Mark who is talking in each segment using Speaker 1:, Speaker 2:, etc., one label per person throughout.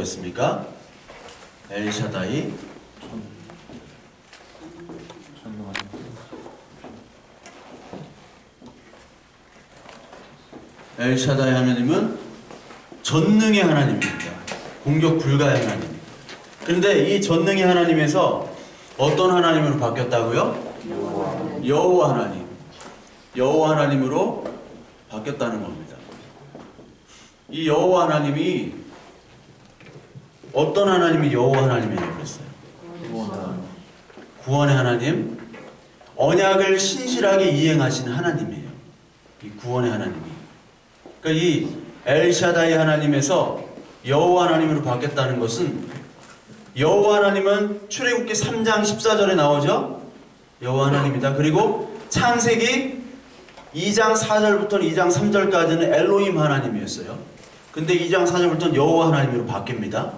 Speaker 1: 했습니까? 엘샤다이 엘샤다이 하나님은 전능의 하나님입니다. 공격 불가의 하나님. 그런데 이 전능의 하나님에서 어떤 하나님으로 바뀌었다고요? 여호와 하나님. 여호와 하나님으로 바뀌었다는 겁니다. 이 여호와 하나님이 어떤 하나님이 여호와 하나님이라고 그랬어요? 구원의 하나님, 언약을 신실하게 이행하신 하나님이에요. 이 구원의 하나님이. 그러니까 이 엘샤다이 하나님에서 여호와 하나님으로 바뀌었다는 것은, 여호와 하나님은 출애굽기 3장 14절에 나오죠? 여호와 하나님이다. 그리고 창세기 2장 4절부터 2장 3절까지는 엘로힘 하나님이었어요. 근데 2장 4절부터는 여호와 하나님으로 바뀝니다.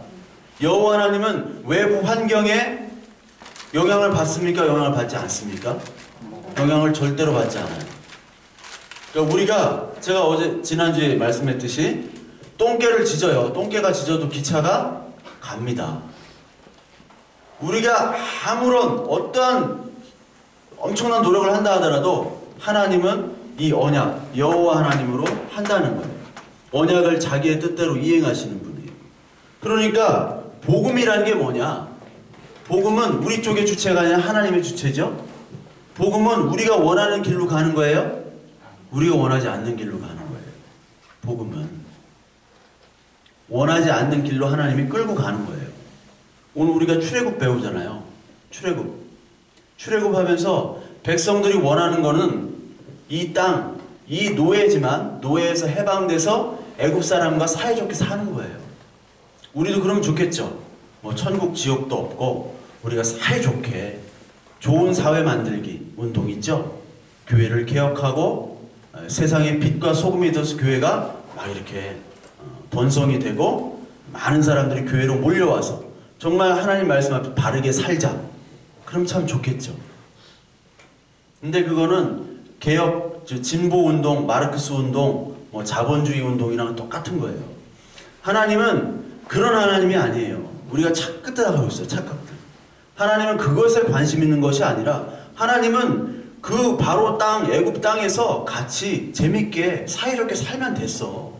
Speaker 1: 여호와 하나님은 외부 환경에 영향을 받습니까? 영향을 받지 않습니까? 영향을 절대로 받지 않아요. 그러니까 우리가, 제가 지난주에 말씀했듯이 똥개를 짖어요. 똥개가 짖어도 기차가 갑니다. 우리가 아무런 어떠한 엄청난 노력을 한다 하더라도 하나님은 이 언약, 여호와 하나님으로 한다는 거예요. 언약을 자기의 뜻대로 이행하시는 분이에요. 그러니까 복음이라는 게 뭐냐? 복음은 우리 쪽의 주체가 아니라 하나님의 주체죠. 복음은 우리가 원하는 길로 가는 거예요? 우리가 원하지 않는 길로 가는 거예요. 복음은 원하지 않는 길로 하나님이 끌고 가는 거예요. 오늘 우리가 출애굽 배우잖아요. 출애굽하면서 백성들이 원하는 거는 이 땅, 이 노예지만 노예에서 해방돼서 애굽 사람과 사이좋게 사는 거예요. 우리도 그러면 좋겠죠. 뭐 천국 지옥도 없고 우리가 사이좋게 좋은 사회 만들기 운동 있죠. 교회를 개혁하고 세상의 빛과 소금이 되어서 교회가 막 이렇게 번성이 되고 많은 사람들이 교회로 몰려와서 정말 하나님 말씀 앞에 바르게 살자. 그럼 참 좋겠죠. 근데 그거는 개혁, 진보 운동, 마르크스 운동, 뭐 자본주의 운동이랑 똑같은 거예요. 하나님은 그런 하나님이 아니에요. 우리가 착각들 하고 있어요. 착각들. 하나님은 그것에 관심 있는 것이 아니라 하나님은 그 바로 땅, 애굽 땅에서 같이 재밌게 사이좋게 살면 됐어.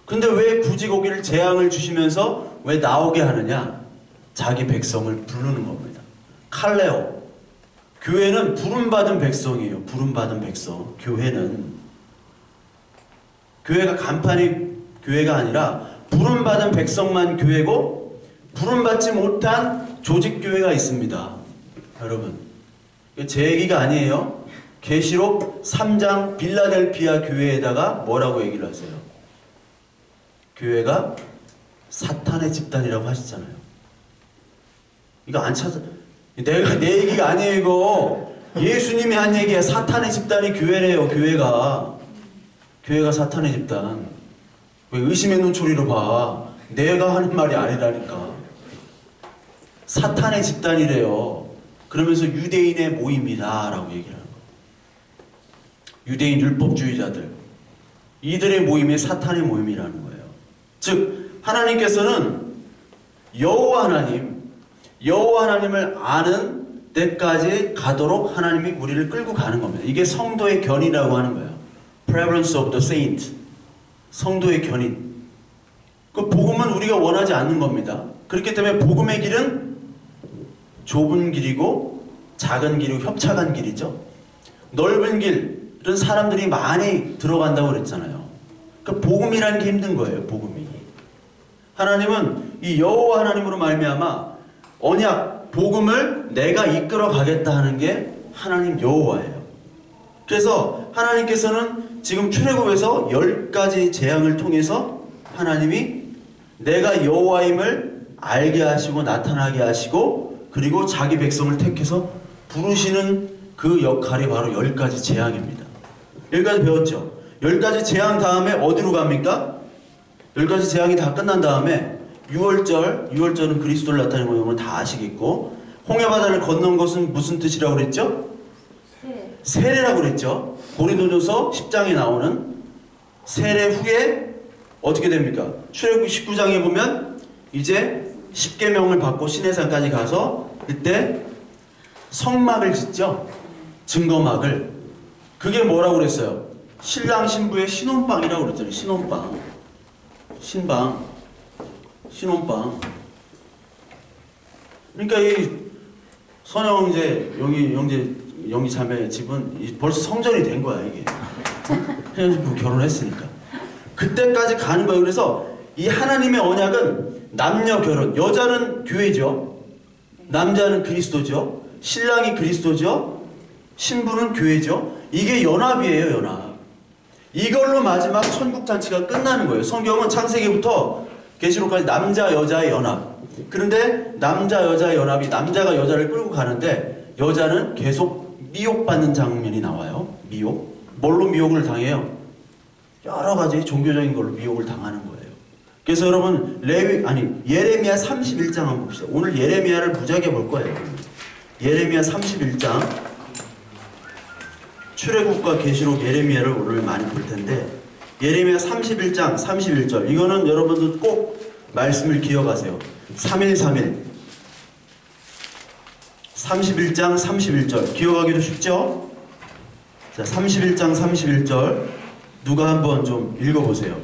Speaker 1: 근데 왜 굳이 거기를 재앙을 주시면서 왜 나오게 하느냐? 자기 백성을 부르는 겁니다. 칼레오. 교회는 부름받은 백성이에요. 부름받은 백성. 교회가 간판이 교회가 아니라 부름받은 백성만 교회고 부름받지 못한 조직교회가 있습니다. 여러분, 제 얘기가 아니에요. 계시록 3장 빌라델피아 교회에다가 뭐라고 얘기를 하세요? 교회가 사탄의 집단이라고 하시잖아요. 이거 안 찾아, 내 얘기가 아니에요. 이거 예수님이 한 얘기야. 사탄의 집단이 교회래요. 교회가 사탄의 집단. 왜 의심의 눈초리로 봐? 내가 하는 말이 아니라니까. 사탄의 집단이래요. 그러면서 유대인의 모임이다 라고 얘기를 하는 거예요. 유대인 율법주의자들, 이들의 모임이 사탄의 모임이라는 거예요. 즉 하나님께서는 여호와 하나님을 아는 때까지 가도록 하나님이 우리를 끌고 가는 겁니다. 이게 성도의 견인이라고 하는 거예요. Prevalence of the Saint. 성도의 견인. 그 복음은 우리가 원하지 않는 겁니다. 그렇기 때문에 복음의 길은 좁은 길이고 작은 길이고 협착한 길이죠. 넓은 길은 사람들이 많이 들어간다고 그랬잖아요. 그 복음이라는 게 힘든 거예요. 복음이. 하나님은 이 여호와 하나님으로 말미암아 언약, 복음을 내가 이끌어 가겠다 하는 게 하나님 여호와예요. 그래서 하나님께서는 지금 출애굽에서 10가지 재앙을 통해서 하나님이 내가 여호와임을 알게 하시고 나타나게 하시고 그리고 자기 백성을 택해서 부르시는 그 역할이 바로 10가지 재앙입니다. 10가지 배웠죠? 10가지 재앙 다음에 어디로 갑니까? 10가지 재앙이 다 끝난 다음에 6월절은 그리스도를 나타내는 거는 다 아시겠고, 홍해바다를 건넌 것은 무슨 뜻이라고 그랬죠? 세례라고 그랬죠. 고린도전서 10장에 나오는 세례 후에 어떻게 됩니까? 출애굽기 19장에 보면 이제 십계명을 받고 시내산까지 가서 그때 성막을 짓죠. 증거막을. 그게 뭐라고 그랬어요? 신랑 신부의 신혼방이라고 그랬잖아요. 신혼방. 신방. 신혼방. 그러니까 이 선영 이제 영희 자매 집은 벌써 성전이 된 거야, 이게. 헤어지고 결혼했으니까. 그때까지 가는 거예요. 그래서 이 하나님의 언약은 남녀 결혼, 여자는 교회죠. 남자는 그리스도죠. 신랑이 그리스도죠. 신부는 교회죠. 이게 연합이에요, 연합. 이걸로 마지막 천국잔치가 끝나는 거예요. 성경은 창세기부터 계시록까지 남자 여자의 연합. 그런데 남자 여자의 연합이 남자가 여자를 끌고 가는데 여자는 계속 미혹받는 장면이 나와요. 미혹. 뭘로 미혹을 당해요? 여러 가지 종교적인 걸로 미혹을 당하는 거예요. 그래서 여러분 예레미야 31장 한번 봅시다. 오늘 예레미야를 무지하게 볼 거예요. 예레미야 31장. 출애굽과 계시록 예레미야를 오늘 많이 볼 텐데 예레미야 31장 31절. 이거는 여러분들 꼭 말씀을 기억하세요. 3.1.3.1 31장 31절 기억하기도 쉽죠? 자, 31장 31절 누가 한번 좀 읽어보세요.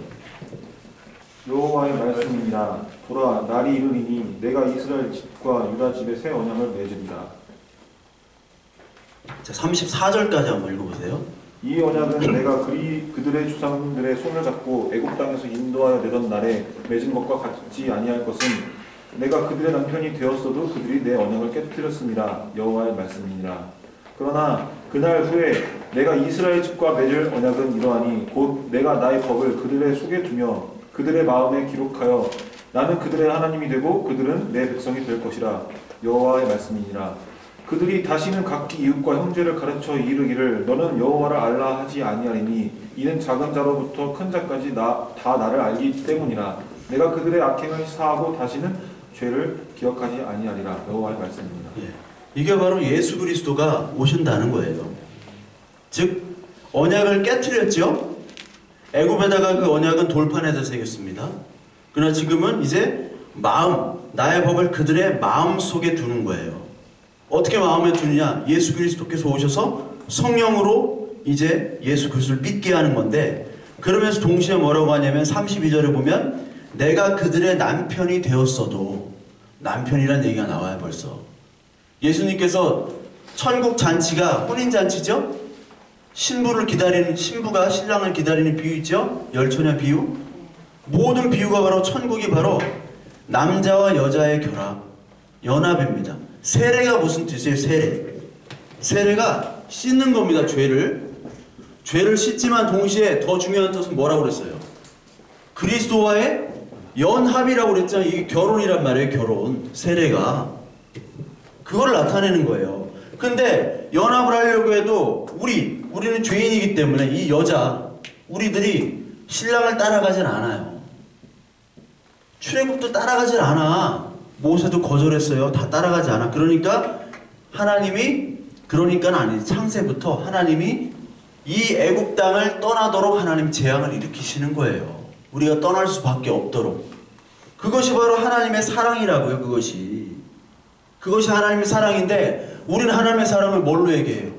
Speaker 2: 여호와의 말씀이니라. 보라, 날이 이르리니 내가 이스라엘 집과 유다 집에 새 언약을 맺으리라.
Speaker 1: 자, 34절까지 한번 읽어보세요.
Speaker 2: 이 언약은 내가 그들의 조상들의 손을 잡고 애굽 땅에서 인도하여 내던 날에 맺은 것과 같지 아니할 것은 내가 그들의 남편이 되었어도 그들이 내 언약을 깨뜨렸습니다. 여호와의 말씀이니라. 그러나 그날 후에 내가 이스라엘 집과 맺을 언약은 이러하니 곧 내가 나의 법을 그들의 속에 두며 그들의 마음에 기록하여 나는 그들의 하나님이 되고 그들은 내 백성이 될 것이라. 여호와의 말씀이니라. 그들이 다시는 각기 이웃과 형제를 가르쳐 이르기를 너는 여호와를 알라 하지 아니하리니 이는 작은 자로부터 큰 자까지 다 나를 알기 때문이라. 내가 그들의 악행을 사하고 다시는 죄를 기억하지 아니하리라. 여호와의 말씀입니다.
Speaker 1: 예. 이게 바로 예수 그리스도가 오신다는 거예요. 즉 언약을 깨트렸죠. 애굽에다가 그 언약은 돌판에다 새겼습니다. 그러나 지금은 이제 나의 법을 그들의 마음 속에 두는 거예요. 어떻게 마음에 두느냐? 예수 그리스도께서 오셔서 성령으로 이제 예수 그리스도를 믿게 하는 건데, 그러면서 동시에 뭐라고 하냐면 32절에 보면 내가 그들의 남편이 되었어도, 남편이란 얘기가 나와요. 벌써 예수님께서 천국 잔치가 혼인잔치죠. 신부가 신랑을 기다리는 비유 있죠. 열처녀 비유. 모든 비유가 바로 천국이 바로 남자와 여자의 결합, 연합입니다. 세례가 무슨 뜻이에요? 세례가 씻는 겁니다. 죄를 씻지만 동시에 더 중요한 뜻은 뭐라고 그랬어요? 그리스도와의 연합이라고 그랬잖아요. 이게 결혼이란 말이에요. 결혼. 세례가 그걸 나타내는 거예요. 근데 연합을 하려고 해도 우리는 죄인이기 때문에 이 우리들이 신랑을 따라가진 않아요. 출애굽도 따라가질 않아. 모세도 거절했어요. 다 따라가지 않아. 그러니까 아니지. 창세부터 하나님이 이 애굽 땅을 떠나도록 하나님 재앙을 일으키시는 거예요. 우리가 떠날 수밖에 없도록. 그것이 바로 하나님의 사랑이라고요. 그것이 하나님의 사랑인데 우리는 하나님의 사랑을 뭘로 얘기해요?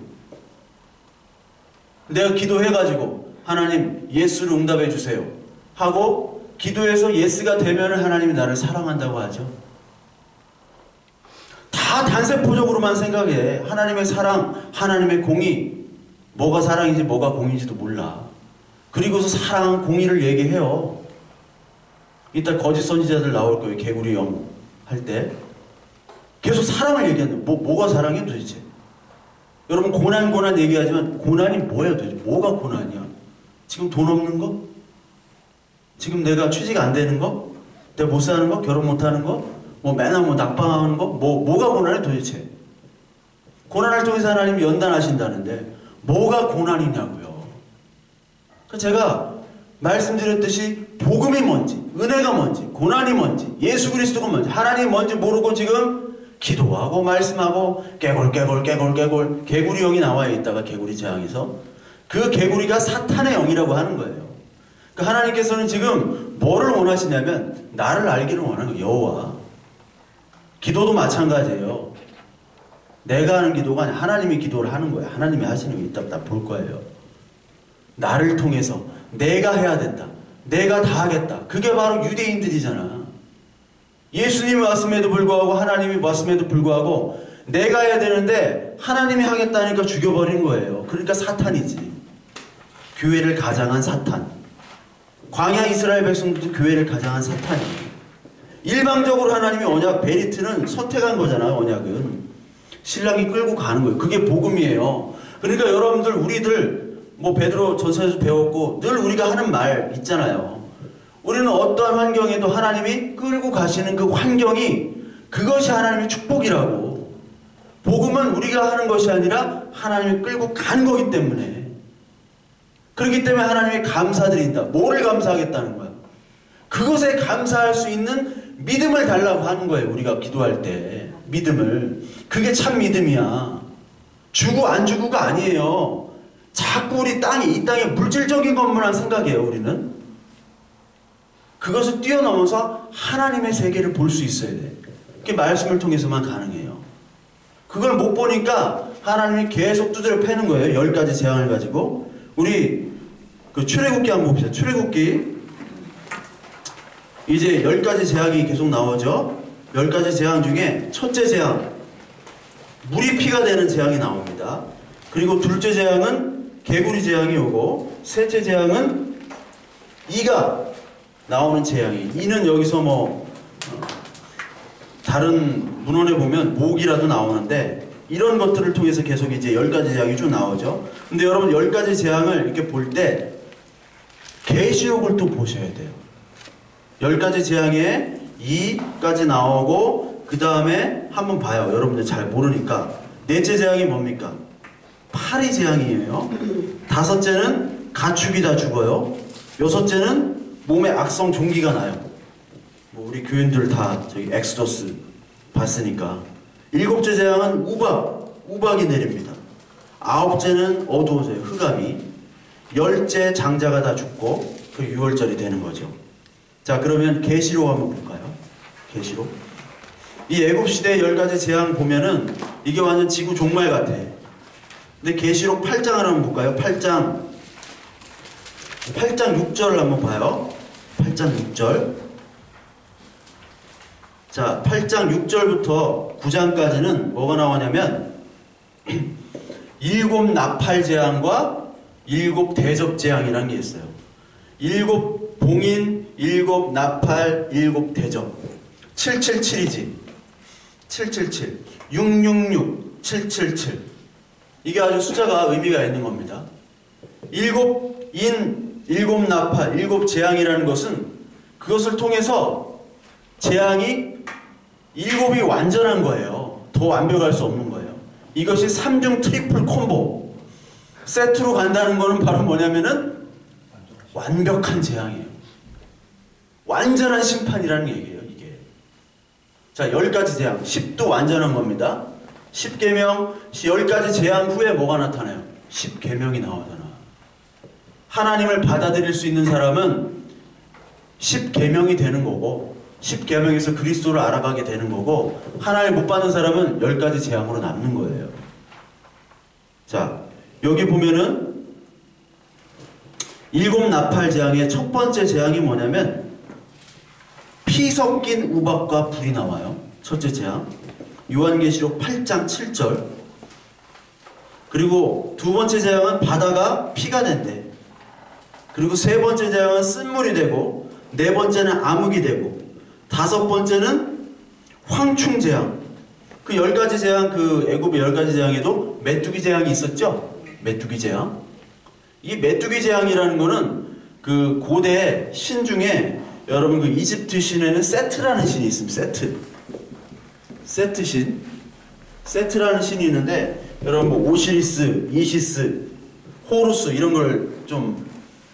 Speaker 1: 내가 기도해가지고 하나님 예수를 응답해 주세요 하고 기도해서 예스가 되면 하나님이 나를 사랑한다고 하죠. 다 단세포적으로만 생각해. 하나님의 사랑, 하나님의 공의, 뭐가 사랑인지 뭐가 공의인지도 몰라. 그리고서 사랑, 공의를 얘기해요. 이따 거짓 선지자들 나올 거예요. 개구리 영 할 때 계속 사랑을 얘기하는. 뭐가 사랑이야 도대체? 여러분 고난 얘기하지만 고난이 뭐예요 도대체? 뭐가 고난이야? 지금 돈 없는 거? 지금 내가 취직 안 되는 거? 내가 못 사는 거? 결혼 못 하는 거? 맨날 낙방하는 거? 뭐가 고난이야 도대체? 고난을 통해서 하나님이 연단하신다는데 뭐가 고난이냐고요. 제가 말씀드렸듯이 복음이 뭔지, 은혜가 뭔지, 고난이 뭔지, 예수 그리스도가 뭔지, 하나님이 뭔지 모르고 지금 기도하고 말씀하고 깨골 개구리 영이 나와요. 있다가 개구리 재앙에서 그 개구리가 사탄의 영이라고 하는 거예요. 그 하나님께서는 지금 뭐를 원하시냐면 나를 알기를 원하는 거예요. 여호와. 기도도 마찬가지예요. 내가 하는 기도가 아니라 하나님이 기도를 하는 거예요. 하나님이 하시는 거 이따 볼 거예요. 나를 통해서 내가 해야 된다. 내가 다 하겠다. 그게 바로 유대인들이잖아. 예수님이 왔음에도 불구하고 하나님이 왔음에도 불구하고 내가 해야 되는데 하나님이 하겠다니까 죽여버린 거예요. 그러니까 사탄이지. 교회를 가장한 사탄. 광야 이스라엘 백성들도 교회를 가장한 사탄이에요. 일방적으로 하나님이 언약 베리트는 선택한 거잖아요. 언약은 신랑이 끌고 가는 거예요. 그게 복음이에요. 그러니까 여러분들 우리들 뭐 베드로 전서에서 배웠고 늘 우리가 하는 말 있잖아요. 우리는 어떠한 환경에도 하나님이 끌고 가시는 그 환경이 그것이 하나님의 축복이라고. 복음은 우리가 하는 것이 아니라 하나님이 끌고 가는 거기 때문에. 그렇기 때문에 하나님이 감사드린다. 뭐를 감사하겠다는 거야? 그것에 감사할 수 있는 믿음을 달라고 하는 거예요. 우리가 기도할 때 믿음을. 그게 참 믿음이야. 주고 안 주고가 아니에요. 자꾸 우리 이 땅에 물질적인 것만 생각해요. 우리는 그것을 뛰어넘어서 하나님의 세계를 볼 수 있어야 돼. 그게 말씀을 통해서만 가능해요. 그걸 못 보니까 하나님이 계속 두드려 패는 거예요. 10가지 재앙을 가지고. 우리 그 출애굽기 한번 봅시다. 출애굽기 이제 10가지 재앙이 계속 나오죠. 10가지 재앙 중에 첫째 재앙 물이 피가 되는 재앙이 나옵니다. 그리고 둘째 재앙은 개구리 재앙이 오고 셋째 재앙은 이가 나오는 재앙이. 이는 여기서 뭐 다른 문헌에 보면 목이라도 나오는데 이런 것들을 통해서 계속 이제 10가지 재앙이 쭉 나오죠. 근데 여러분 10가지 재앙을 이렇게 볼 때 계시록을 또 보셔야 돼요. 10가지 재앙에 2까지 나오고 그 다음에 한번 봐요. 여러분들 잘 모르니까. 넷째 재앙이 뭡니까? 파리 재앙이에요. 다섯째는 가축이 다 죽어요. 여섯째는 몸에 악성 종기가 나요. 뭐 우리 교인들 다 저기 엑소더스 봤으니까. 일곱째 재앙은 우박이 내립니다. 아홉째는 어두워져요. 흑암이. 열째 장자가 다 죽고 그 유월절이 되는 거죠. 자, 그러면 계시록 한번 볼까요? 계시록. 이 애굽시대의 10가지 재앙 보면은 이게 완전 지구 종말 같아. 근데 계시록 8장을 한번 볼까요? 8장 6절을 한번 봐요. 8장 6절. 자, 8장 6절부터 9장까지는 뭐가 나오냐면 7 나팔 재앙과 7 대접 재앙이라는 게 있어요. 7 봉인, 7 나팔, 7 대접. 777이지. 777. 666, 777. 이게 아주 숫자가 의미가 있는 겁니다. 7 인, 7 나팔, 7 재앙이라는 것은 그것을 통해서 재앙이 7이 완전한 거예요. 더 완벽할 수 없는 거예요. 이것이 3중 트리플 콤보. 세트로 간다는 거는 바로 뭐냐면은 완벽한 재앙이에요. 완전한 심판이라는 얘기예요. 이게. 자, 10가지 재앙. 10도 완전한 겁니다. 10계명, 10가지 재앙 후에 뭐가 나타나요? 10계명이 나오잖아. 하나님을 받아들일 수 있는 사람은 10계명이 되는 거고 10계명에서 그리스도를 알아가게 되는 거고 하나님 못 받는 사람은 10가지 재앙으로 남는 거예요. 자, 여기 보면은 7 나팔 재앙의 첫 번째 재앙이 뭐냐면 피 섞인 우박과 불이 나와요. 첫째 재앙. 요한계시록 8장 7절. 그리고 두 번째 재앙은 바다가 피가 된대. 그리고 세 번째 재앙은 쓴물이 되고 네 번째는 암흑이 되고 다섯 번째는 황충 재앙. 그 10가지 재앙, 그 애굽의 10가지 재앙에도 메뚜기 재앙이 있었죠? 메뚜기 재앙. 이 메뚜기 재앙이라는 거는 그 고대 신 중에 여러분 그 이집트 신에는 세트라는 신이 있습니다. 세트 신. 세트라는 신이 있는데 여러분 뭐 오시리스, 이시스, 호루스 이런 걸 좀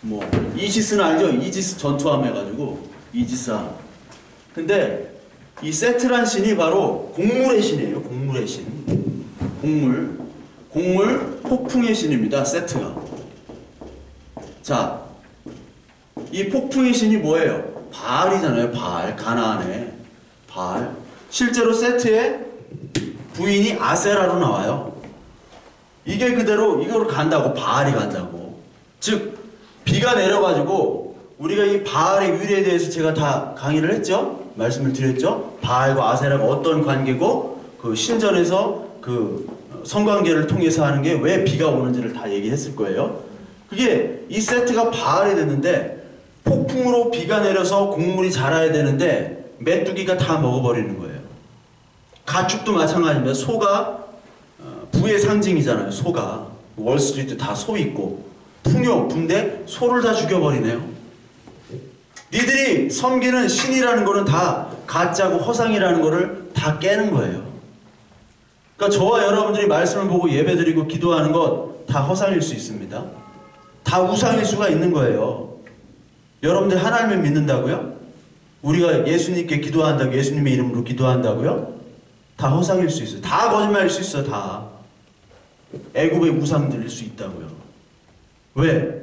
Speaker 1: 뭐 이시스는 알죠? 이지스 전투함 해가지고 이지스함. 근데 이 세트란 신이 바로 곡물의 신이에요. 곡물의 신. 곡물 폭풍의 신입니다. 세트가. 자, 이 폭풍의 신이 뭐예요? 바알이잖아요. 바알. 가나안에 바알. 실제로 세트에 부인이 아세라로 나와요. 이게 그대로 이걸 간다고, 바알이 간다고. 즉 비가 내려가지고, 우리가 이 바알의 위례에 대해서 제가 다 강의를 했죠? 말씀을 드렸죠? 바알과 아세라가 어떤 관계고, 그 신전에서 그 성관계를 통해서 하는 게 왜 비가 오는지를 다 얘기했을 거예요. 그게 이 세트가 바알이 됐는데, 폭풍으로 비가 내려서 곡물이 자라야 되는데 메뚜기가 다 먹어버리는 거예요. 가축도 마찬가지입니다. 소가 부의 상징이잖아요. 소가. 월스트리트 다 소 있고, 풍요, 분대, 소를 다 죽여버리네요. 니들이 섬기는 신이라는 거는 다 가짜고 허상이라는 거를 다 깨는 거예요. 그러니까 저와 여러분들이 말씀을 보고 예배드리고 기도하는 것 다 허상일 수 있습니다. 다 우상일 수가 있는 거예요. 여러분들 하나님을 믿는다고요? 우리가 예수님께 기도한다고, 예수님의 이름으로 기도한다고요? 다 허상일 수 있어요. 다 거짓말일 수 있어요. 다 애굽의 우상들일 수 있다고요. 왜?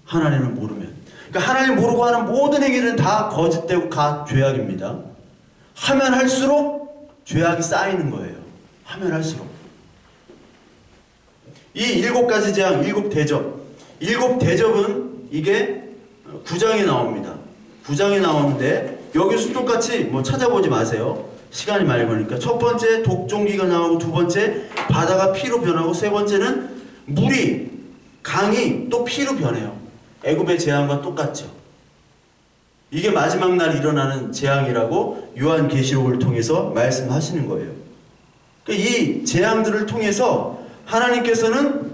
Speaker 1: 하나님을 모르면. 그러니까 하나님을 모르고 하는 모든 행위는 다 거짓되고 다 죄악입니다. 하면 할수록 죄악이 쌓이는 거예요. 하면 할수록. 이 7가지 재앙, 7대접. 7대접은 이게 9장에 나옵니다. 9장에 나오는데 여기서 똑같이 뭐 찾아보지 마세요. 시간이 많이 걸리니까. 첫 번째 독종기가 나오고, 두 번째 바다가 피로 변하고, 세 번째는 물이, 강이 또 피로 변해요. 애굽의 재앙과 똑같죠. 이게 마지막 날 일어나는 재앙이라고 요한계시록을 통해서 말씀하시는 거예요. 이 재앙들을 통해서 하나님께서는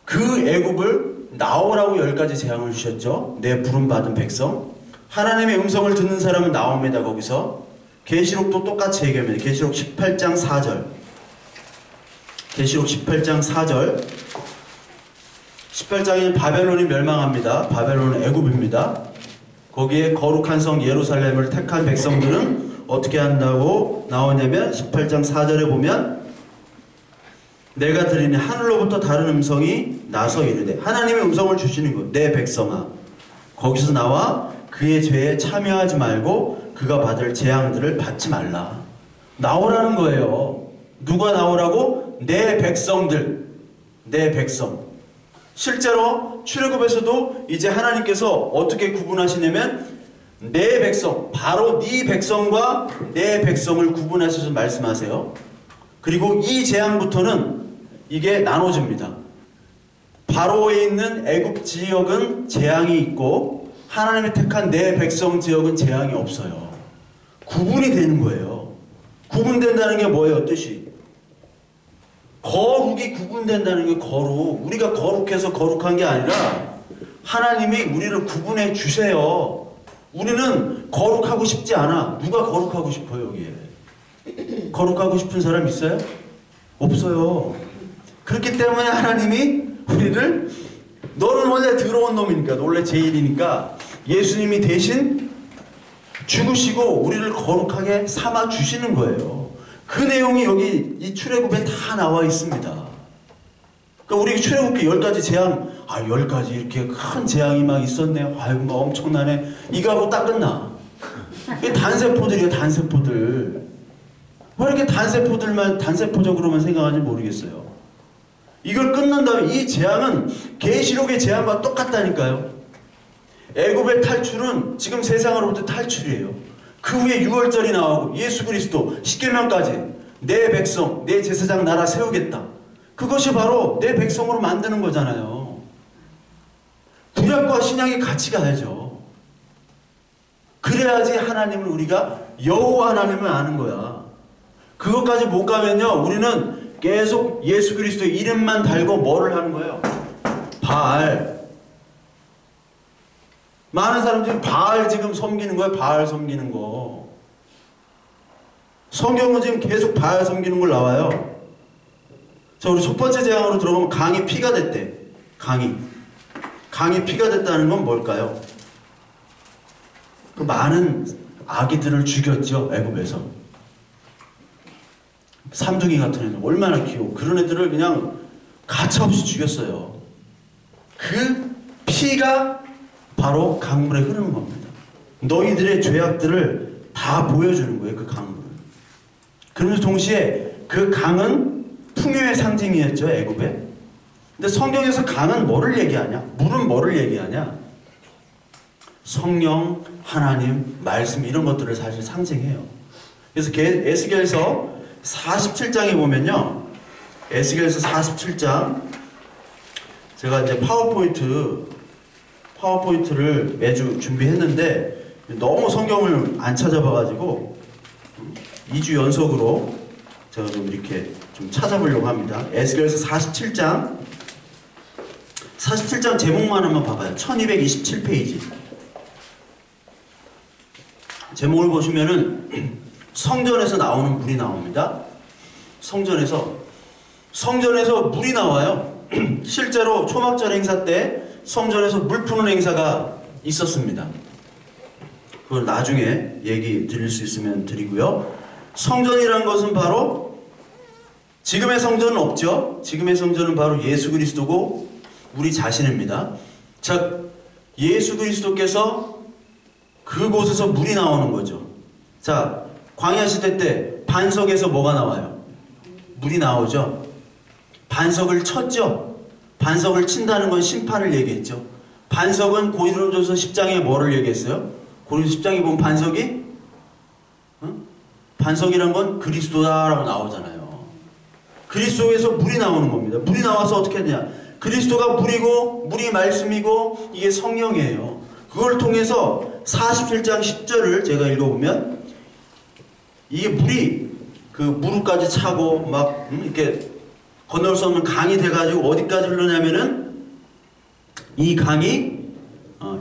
Speaker 1: 그 애굽을 나오라고 10가지 재앙을 주셨죠. 내 부름받은 백성. 하나님의 음성을 듣는 사람은 나옵니다. 거기서 계시록도 똑같이 얘기합니다. 계시록 18장 4절. 계시록 18장 4절. 18장에는 바벨론이 멸망합니다. 바벨론은 애굽입니다. 거기에 거룩한 성 예루살렘을 택한 백성들은 어떻게 한다고 나오냐면 18장 4절에 보면, 내가 들으니 하늘로부터 다른 음성이 나서 이르되, 하나님의 음성을 주시는 거예요. 내 백성아, 거기서 나와 그의 죄에 참여하지 말고 그가 받을 재앙들을 받지 말라. 나오라는 거예요. 누가 나오라고? 내 백성들. 내 백성. 실제로 출애굽에서도 이제 하나님께서 어떻게 구분하시냐면, 내 백성, 바로 네 백성과 내 백성을 구분하셔서 말씀하세요. 그리고 이 재앙부터는 이게 나눠집니다. 바로에 있는 애굽 지역은 재앙이 있고, 하나님이 택한 내 백성 지역은 재앙이 없어요. 구분이 되는 거예요. 구분된다는 게 뭐예요? 뜻이. 거룩이 구분된다는 게 거룩. 우리가 거룩해서 거룩한 게 아니라 하나님이 우리를 구분해 주세요. 우리는 거룩하고 싶지 않아. 누가 거룩하고 싶어요, 여기에? 거룩하고 싶은 사람 있어요? 없어요. 그렇기 때문에 하나님이 우리를, 너는 원래 더러운 놈이니까, 원래 죄인이니까 예수님이 대신 죽으시고 우리를 거룩하게 삼아 주시는 거예요. 그 내용이 여기 이 출애굽에 다 나와 있습니다. 그러니까 우리 출애굽기 10가지 재앙, 10가지 이렇게 큰 재앙이 막 있었네. 아이고, 막 엄청나네. 이거 하고 딱 끝나. 이게 단세포들이에요, 단세포들. 왜 이렇게 단세포적으로만 생각하는지 모르겠어요. 이걸 끝난 다음에 이 재앙은 계시록의 재앙과 똑같다니까요. 애굽의 탈출은 지금 세상으로부터 탈출이에요. 그 후에 6월절이 나오고 예수 그리스도, 십계명까지 내 백성, 내 제사장 나라 세우겠다. 그것이 바로 내 백성으로 만드는 거잖아요. 구약과 신약이 같이 가야죠. 그래야지 하나님을, 우리가 여호와 하나님을 아는 거야. 그것까지 못 가면요, 우리는 계속 예수 그리스도의 이름만 달고 뭐를 하는 거예요? 바알. 많은 사람들이 바알 지금 섬기는 거예요. 바알 섬기는 거. 성경은 지금 계속 바알 섬기는 걸 나와요. 자, 우리 첫 번째 재앙으로 들어가면 강이 피가 됐대. 강이 피가 됐다는 건 뭘까요? 그 많은 아기들을 죽였죠, 애굽에서. 삼둥이 같은 애들 얼마나 귀여워. 그런 애들을 그냥 가차없이 죽였어요. 그 피가 바로 강물에 흐르는 겁니다. 너희들의 죄악들을 다 보여주는 거예요, 그 강물을. 그러면서 동시에 그 강은 풍요의 상징이었죠, 애굽에. 근데 성경에서 강은 뭐를 얘기하냐? 물은 뭐를 얘기하냐? 성령, 하나님, 말씀 이런 것들을 사실 상징해요. 그래서 에스겔서 47장에 보면요, 에스겔서 47장, 제가 이제 파워포인트를 매주 준비했는데 너무 성경을 안 찾아봐가지고 2주 연속으로 제가 좀 이렇게 좀 찾아보려고 합니다. 에스겔서 47장 제목만 한번 봐봐요. 1227페이지. 제목을 보시면은 성전에서 나오는 물이 나옵니다. 성전에서 물이 나와요. 실제로 초막절 행사 때 성전에서 물 푸는 행사가 있었습니다. 그걸 나중에 얘기 드릴 수 있으면 드리고요. 성전이란 것은 바로 지금의 성전은 없죠. 지금의 성전은 바로 예수 그리스도고 우리 자신입니다. 자, 예수 그리스도께서 그곳에서 물이 나오는 거죠. 자, 광야 시대 때 반석에서 뭐가 나와요? 물이 나오죠. 반석을 쳤죠. 반석을 친다는 건 심판을 얘기했죠. 반석은 고린도전서 10장에 뭐를 얘기했어요? 고린도전서 10장에 보면 반석이 반석이란 건 그리스도다라고 나오잖아요. 그리스도에서 물이 나오는 겁니다. 물이 나와서 어떻게 했냐? 그리스도가 물이고 물이 말씀이고 이게 성령이에요. 그걸 통해서 47장 10절을 제가 읽어보면 이게 물이 그 무릎까지 차고 막 이렇게 건널 수 없는 강이 돼가지고 어디까지 흐르냐면은 이 강이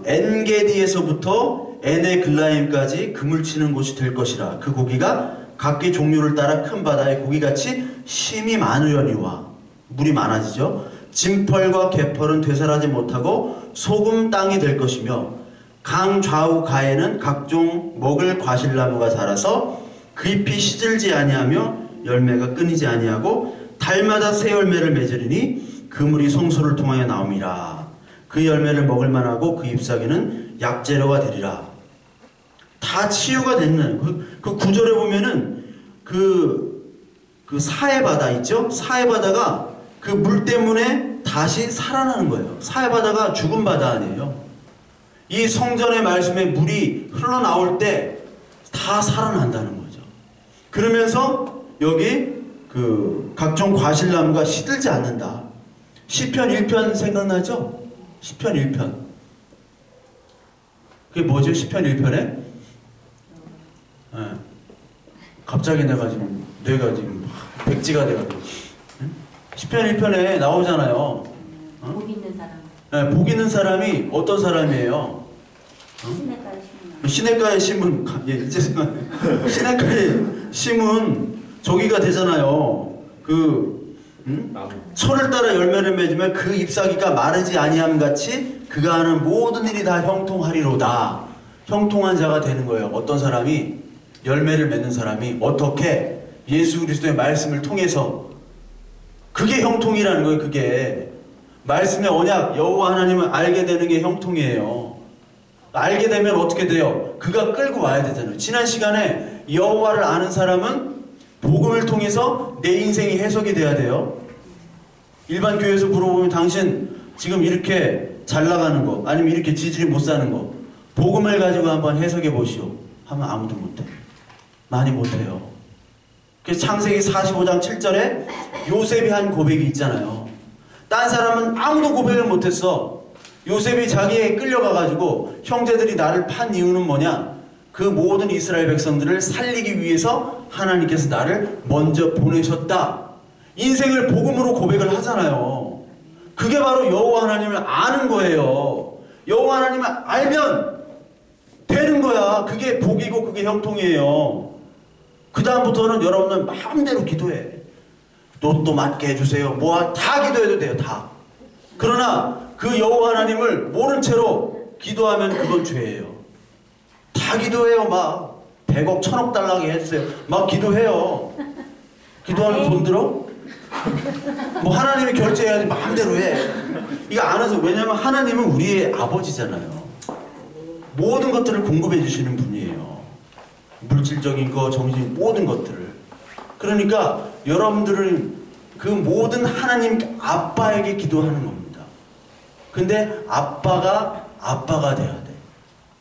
Speaker 1: 엔게디에서부터 에네글라임까지 그물 치는 곳이 될 것이라. 그 고기가 각기 종류를 따라 큰 바다의 고기같이 심이 많으려니와. 물이 많아지죠. 진펄과 개펄은 되살하지 못하고 소금 땅이 될 것이며 강 좌우 가에는 각종 먹을 과실나무가 자라서 그 잎이 시들지 아니하며 열매가 끊이지 아니하고 달마다 새 열매를 맺으리니 그 물이 성소를 통하여 나옴이라. 그 열매를 먹을 만하고 그 잎사귀는 약재료가 되리라. 다 치유가 됐는 그 구절에 보면은 그 사해 바다 있죠? 사해 바다가 그 물 때문에 다시 살아나는 거예요. 사해 바다가 죽은 바다 아니에요. 이 성전의 말씀에 물이 흘러나올 때 다 살아난다는 거죠. 그러면서 여기 그 각종 과실나무가 시들지 않는다. 시편 1편 생각나죠? 시편 1편. 그게 뭐죠? 시편 1편에? 네. 갑자기 내가 지금 뇌가 지금 백지가 돼가지고. 시편 1편에 나오잖아요.
Speaker 3: 복 있는 사람.
Speaker 1: 네, 복 있는 사람이 어떤 사람이에요? 시냇가에 심은 이제 시냇가에 심은 저기가 되잖아요. 철을 따라 열매를 맺으면 그 잎사귀가 마르지 아니함 같이 그가 하는 모든 일이 다 형통하리로다. 형통한 자가 되는 거예요. 어떤 사람이 열매를 맺는 사람이 어떻게 예수 그리스도의 말씀을 통해서 그게 형통이라는 거예요. 그게 말씀의 언약 여호와 하나님을 알게 되는 게 형통이에요. 알게 되면 어떻게 돼요? 그가 끌고 와야 되잖아요. 지난 시간에 여호와를 아는 사람은 복음을 통해서 내 인생이 해석이 돼야 돼요. 일반 교회에서 물어보면 당신 지금 이렇게 잘 나가는 거 아니면 이렇게 지질이 못 사는 거 복음을 가지고 한번 해석해 보시오 하면 아무도 못해. 많이 못해요. 그래서 창세기 45장 7절에 요셉이 한 고백이 있잖아요. 딴 사람은 아무도 고백을 못했어. 요셉이 자기에 끌려가가지고 형제들이 나를 판 이유는 뭐냐? 그 모든 이스라엘 백성들을 살리기 위해서 하나님께서 나를 먼저 보내셨다. 인생을 복음으로 고백을 하잖아요. 그게 바로 여호와 하나님을 아는 거예요. 여호와 하나님을 알면 되는 거야. 그게 복이고 그게 형통이에요. 그 다음부터는 여러분은 마음대로 기도해. 로또 맞게 해주세요. 뭐 다 기도해도 돼요. 다. 그러나 그 여호와 하나님을 모른 채로 기도하면 그건 죄예요. 다 기도해요. 막 100억 1000억 달라게 해주세요. 막 기도해요. 기도하면 돈 들어? 뭐 하나님이 결제해야지 마음대로 해. 이거 안 해서. 왜냐면 하나님은 우리의 아버지잖아요. 모든 것들을 공급해 주시는 분이에요. 물질적인 거, 정신 모든 것들을. 그러니까 여러분들은 그 모든 하나님 아빠에게 기도하는 겁니다. 근데 아빠가 돼야 돼.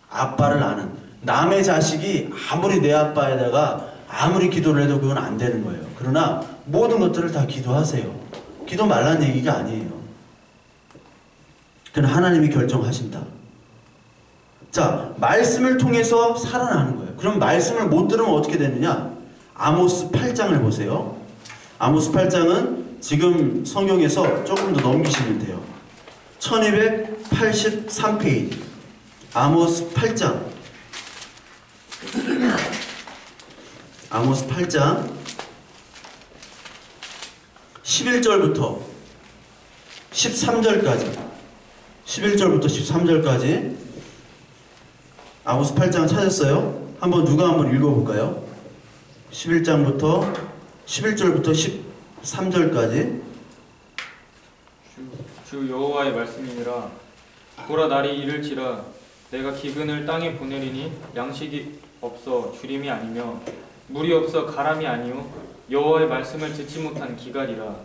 Speaker 1: 아빠를 아는. 남의 자식이 아무리 내 아빠에다가 아무리 기도를 해도 그건 안 되는 거예요. 그러나 모든 것들을 다 기도하세요. 기도 말란 얘기가 아니에요. 그건 하나님이 결정하신다. 자, 말씀을 통해서 살아나는 거예요. 그럼 말씀을 못 들으면 어떻게 되느냐? 아모스 8장을 보세요. 아모스 8장은 지금 성경에서 조금 더 넘기시면 돼요. 1283페이지. 아모스 8장. 아모스 8장 11절부터 13절까지 11절부터 13절까지 아모스 8장 찾았어요? 누가 한번 읽어볼까요? 11장부터 11절부터 13절까지
Speaker 3: 주 여호와의 말씀이니라. 보라, 날이 이를지라 내가 기근을 땅에 보내리니 양식이 없어 주림이 아니며 물이 없어 가람이 아니요 여호와의 말씀을 듣지 못한 기갈이라.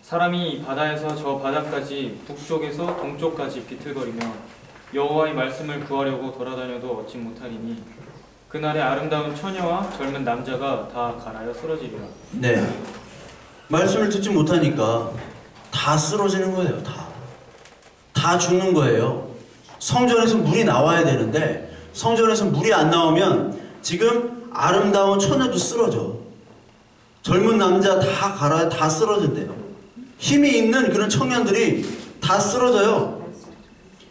Speaker 3: 사람이 이 바다에서 저 바다까지 북쪽에서 동쪽까지 비틀거리며 여호와의 말씀을 구하려고 돌아다녀도 얻지 못하리니 그날에 아름다운 처녀와 젊은 남자가 다 갈아여 쓰러지리라.
Speaker 1: 네, 말씀을 듣지 못하니까 다 쓰러지는 거예요. 다 죽는 거예요. 성전에서 물이 나와야 되는데 성전에서 물이 안 나오면 지금 아름다운 처녀도 쓰러져. 젊은 남자 다 갈아야 다 쓰러진대요. 힘이 있는 그런 청년들이 다 쓰러져요.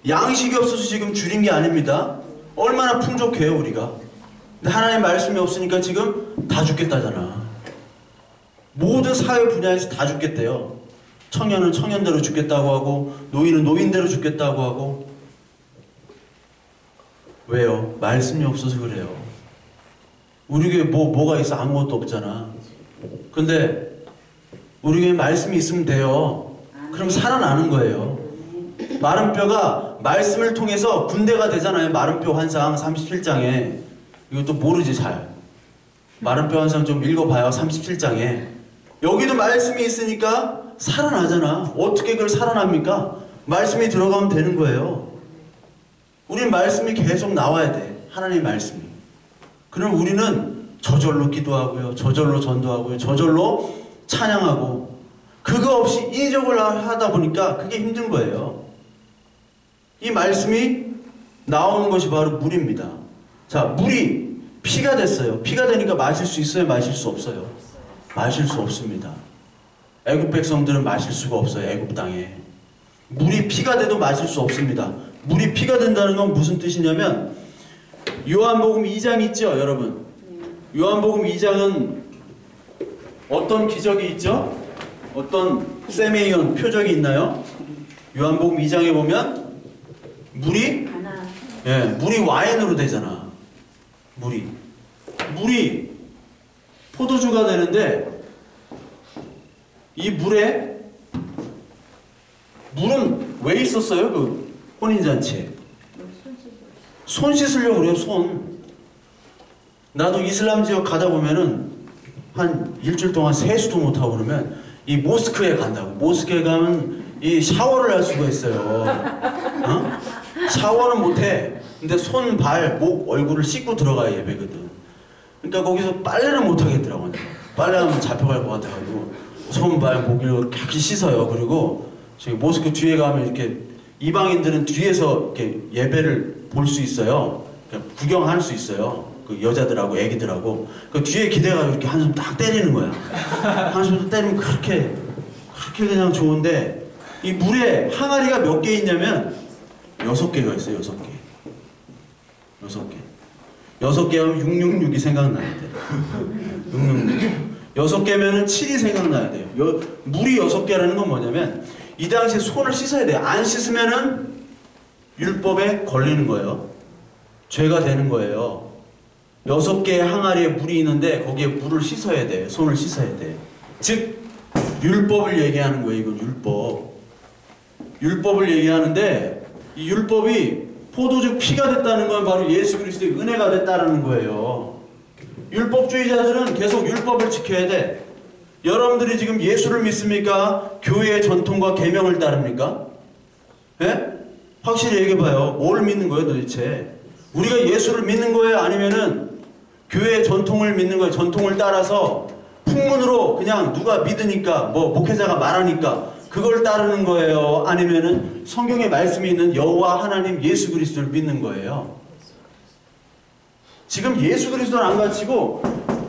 Speaker 1: 양식이 없어서 지금 줄인 게 아닙니다. 얼마나 풍족해요 우리가. 근데 하나님 말씀이 없으니까 지금 다 죽겠다잖아. 모든 사회 분야에서 다 죽겠대요. 청년은 청년대로 죽겠다고 하고 노인은 노인대로 죽겠다고 하고. 왜요? 말씀이 없어서 그래요. 우리 교회 뭐가 있어? 아무것도 없잖아. 근데 우리 교회 말씀이 있으면 돼요. 그럼 살아나는 거예요. 마른 뼈가 말씀을 통해서 군대가 되잖아요. 마른 뼈 환상 37장에. 이것도 모르지 잘. 마른 뼈 환상 좀 읽어봐요. 37장에. 여기도 말씀이 있으니까 살아나잖아. 어떻게 그걸 살아납니까? 말씀이 들어가면 되는 거예요. 우린 말씀이 계속 나와야 돼. 하나님 말씀이. 그럼 우리는 저절로 기도하고요. 저절로 전도하고요. 저절로 찬양하고. 그거 없이 이적을 하다 보니까 그게 힘든 거예요. 이 말씀이 나오는 것이 바로 물입니다. 자, 물이 피가 됐어요. 피가 되니까 마실 수 있어요? 마실 수 없어요? 마실 수 없습니다. 애굽 백성들은 마실 수가 없어요. 애굽 땅에. 물이 피가 돼도 마실 수 없습니다. 물이 피가 된다는 건 무슨 뜻이냐면 요한복음 2장 있죠, 여러분? 요한복음 2장은 어떤 기적이 있죠? 어떤 세메이온 표적이 있나요? 요한복음 2장에 보면 물이 와인으로 되잖아. 물이 포도주가 되는데 이 물은 왜 있었어요? 그 혼인잔치에 손 씻으려고 그래요. 손. 나도 이슬람 지역 가다 보면은 한 일주일 동안 세수도 못하고 그러면 이 모스크에 간다고. 모스크에 가면 이 샤워를 할 수가 있어요. 어? 샤워는 못해. 근데 손, 발, 목, 얼굴을 씻고 들어가야 예배거든. 그러니까 거기서 빨래를 못하겠더라고요. 빨래하면 잡혀갈 것 같아가지고 손, 발, 목을 깨끗이 씻어요. 그리고 저기 모스크 뒤에 가면 이렇게 이방인들은 뒤에서 이렇게 예배를 볼 수 있어요. 그러니까 구경할 수 있어요. 그 여자들하고 애기들하고 그 뒤에 기대가지고 이렇게 한숨 딱 때리는 거야. 한숨 때리면 그렇게 그냥 좋은데 이 물에 항아리가 몇 개 있냐면 6개가 있어요. 6개. 6개 하면 666이 생각나야 돼. 666. 6개면은 7이 생각나야 돼요. 물이 6개라는 건 뭐냐면 이 당시에 손을 씻어야 돼요. 안 씻으면은 율법에 걸리는 거예요. 죄가 되는 거예요. 6개의 항아리에 물이 있는데 거기에 물을 씻어야 돼. 손을 씻어야 돼. 즉 율법을 얘기하는 거예요. 이건 율법을 얘기하는데 이 율법이 포도주 피가 됐다는 건 바로 예수 그리스도의 은혜가 됐다는 거예요. 율법주의자들은 계속 율법을 지켜야 돼. 여러분들이 지금 예수를 믿습니까? 교회의 전통과 계명을 따릅니까? 예? 확실히 얘기해봐요. 뭘 믿는 거예요 도대체? 우리가 예수를 믿는 거예요? 아니면은 교회의 전통을 믿는 거예요? 전통을 따라서 풍문으로 그냥 누가 믿으니까 뭐 목회자가 말하니까 그걸 따르는 거예요? 아니면은 성경에 말씀이 있는 여호와 하나님 예수 그리스도를 믿는 거예요? 지금 예수 그리스도를 안 가르치고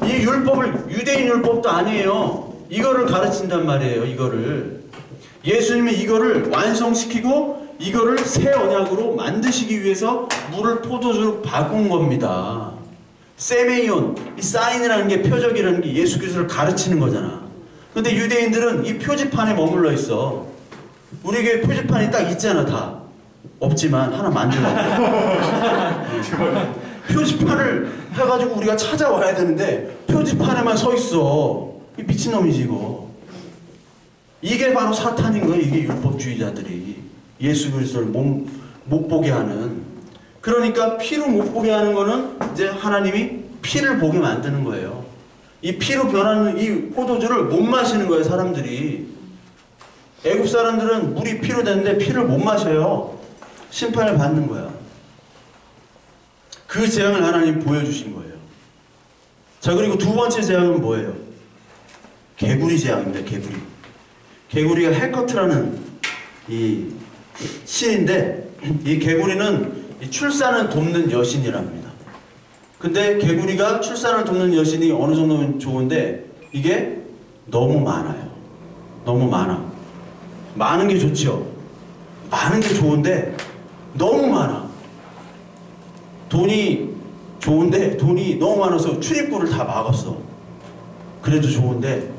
Speaker 1: 이 율법을 유대인 율법도 아니에요. 이거를 가르친단 말이에요. 이거를 예수님이 이거를 완성시키고 이거를 새 언약으로 만드시기 위해서 물을 포도주로 바꾼 겁니다. 세메이온, 이 사인이라는 게 표적이라는 게 예수 그리스도를 가르치는 거잖아. 근데 유대인들은 이 표지판에 머물러 있어. 우리 교회 표지판이 딱 있잖아. 다 없지만 하나 만들라고. 표지판을 해가지고 우리가 찾아와야 되는데 표지판에만 서 있어. 이 미친놈이지 이거. 이게 바로 사탄인 거예요. 이게 율법주의자들이 예수 그리스도를 못 보게 하는. 그러니까 피로 못 보게 하는 거는 이제 하나님이 피를 보게 만드는 거예요. 이 피로 변하는 이 포도주를 못 마시는 거예요. 사람들이. 애굽 사람들은 물이 피로 되는데 피를 못 마셔요. 심판을 받는 거야. 그 재앙을 하나님 보여주신 거예요. 자, 그리고 두 번째 재앙은 뭐예요? 개구리 재앙입니다. 개구리. 개구리가 헬커트라는 이 신인데 이 개구리는 이 출산을 돕는 여신이랍니다. 근데 개구리가 출산을 돕는 여신이 어느 정도면 좋은데 이게 너무 많아요. 너무 많아. 많은 게 좋죠. 많은 게 좋은데 너무 많아. 돈이 좋은데 돈이 너무 많아서 출입구를 다 막았어. 그래도 좋은데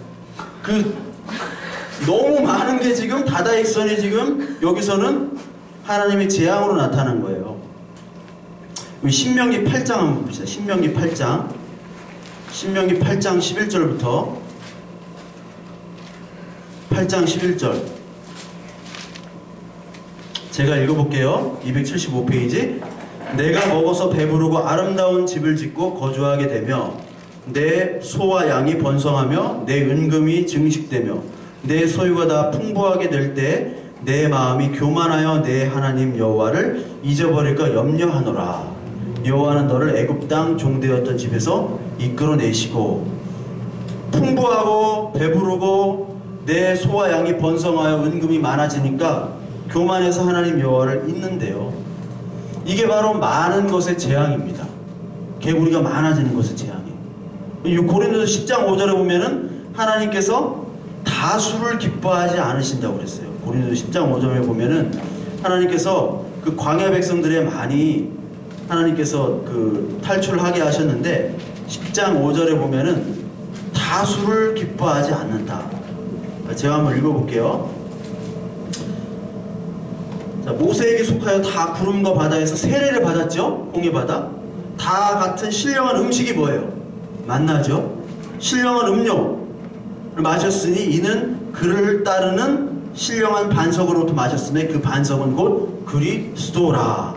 Speaker 1: 그 너무 많은 게 지금 다다익선이 지금 여기서는 하나님의 재앙으로 나타난 거예요. 신명기 8장 한번 봅시다. 신명기 8장 11절부터 8장 11절 제가 읽어볼게요. 275페이지. 내가 먹어서 배부르고 아름다운 집을 짓고 거주하게 되며 내 소와 양이 번성하며 내 은금이 증식되며 내 소유가 다 풍부하게 될 때 내 마음이 교만하여 내 하나님 여호와를 잊어버릴까 염려하노라. 여호와는 너를 애굽 땅 종되었던 집에서 이끌어내시고 풍부하고 배부르고 내 소와 양이 번성하여 은금이 많아지니까 교만해서 하나님 여호와를 잊는데요. 이게 바로 많은 것의 재앙입니다. 개구리가 많아지는 것의 재앙이에요. 고린도서 10장 5절에 보면은 하나님께서 다수를 기뻐하지 않으신다고 그랬어요. 고린도서 10장 5절에 보면은 하나님께서 그 광야 백성들의 많이 하나님께서 그 탈출하게 하셨는데 10장 5절에 보면은 다수를 기뻐하지 않는다. 제가 한번 읽어볼게요. 자, 모세에게 속하여 다 구름과 바다에서 세례를 받았죠. 홍해 바다. 다 같은 신령한 음식이 뭐예요? 만나죠. 신령한 음료를 마셨으니 이는 그를 따르는 신령한 반석으로부터 마셨으며 그 반석은 곧 그리스도라.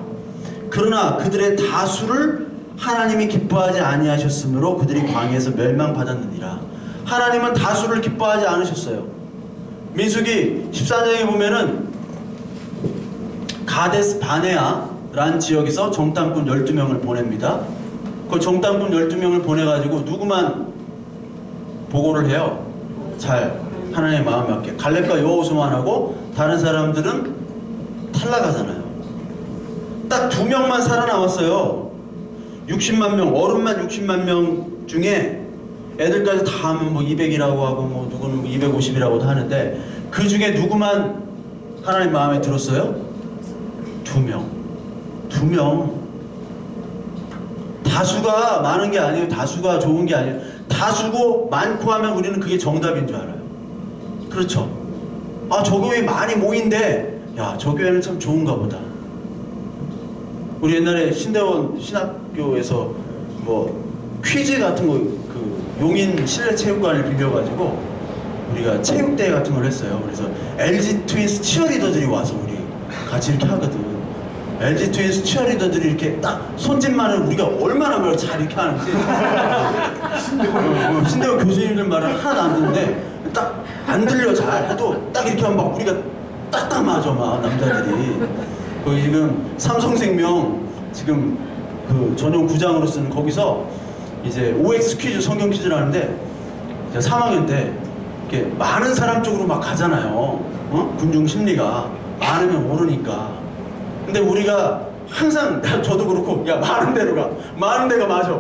Speaker 1: 그러나 그들의 다수를 하나님이 기뻐하지 아니하셨으므로 그들이 광야에서 멸망받았느니라. 하나님은 다수를 기뻐하지 않으셨어요. 민수기 14장에 보면은 가데스 바네아라는 지역에서 정탐꾼 12명을 보냅니다. 그 정탐꾼 12명을 보내가지고 누구만 보고를 해요? 잘 하나님의 마음에 맞게. 갈렙과 여호수아만 하고 다른 사람들은 탈락하잖아요. 딱 2명만 살아남았어요. 60만 명, 어른만 60만 명 중에 애들까지 다 하면 뭐 200이라고 하고 뭐 누구는 뭐 250이라고도 하는데 그 중에 누구만 하나님 마음에 들었어요? 2명. 2명. 다수가 많은 게 아니에요. 다수가 좋은 게 아니에요. 다수고 많고 하면 우리는 그게 정답인 줄 알아요. 그렇죠. 아, 저 교회 많이 모인데 야, 저 교회는 참 좋은가 보다. 우리 옛날에 신대원 신학교에서 뭐 퀴즈 같은 거 그 용인 실내 체육관을 빌려가지고 우리가 체육대회 같은 걸 했어요. 그래서 LG 트윈스 치어리더들이 와서 우리 같이 이렇게 하거든. LG 트윈스 치어리더들이 이렇게 딱 손짓만을 우리가 얼마나 말 잘 이렇게 하는지 신대호 교수님들 말은 하나도 안 듣는데 딱 안 들려 잘 해도 딱 이렇게 하면 막 우리가 딱딱 맞아 막 남자들이. 거기 지금 삼성생명 지금 그 전용 구장으로 쓰는 거기서 이제 OX 퀴즈 성경 퀴즈를 하는데 3학년 때 이렇게 많은 사람 쪽으로 막 가잖아요. 어? 군중 심리가 많으면 오르니까. 근데 우리가 항상 저도 그렇고 야 많은 데로 가 많은 데가 맞아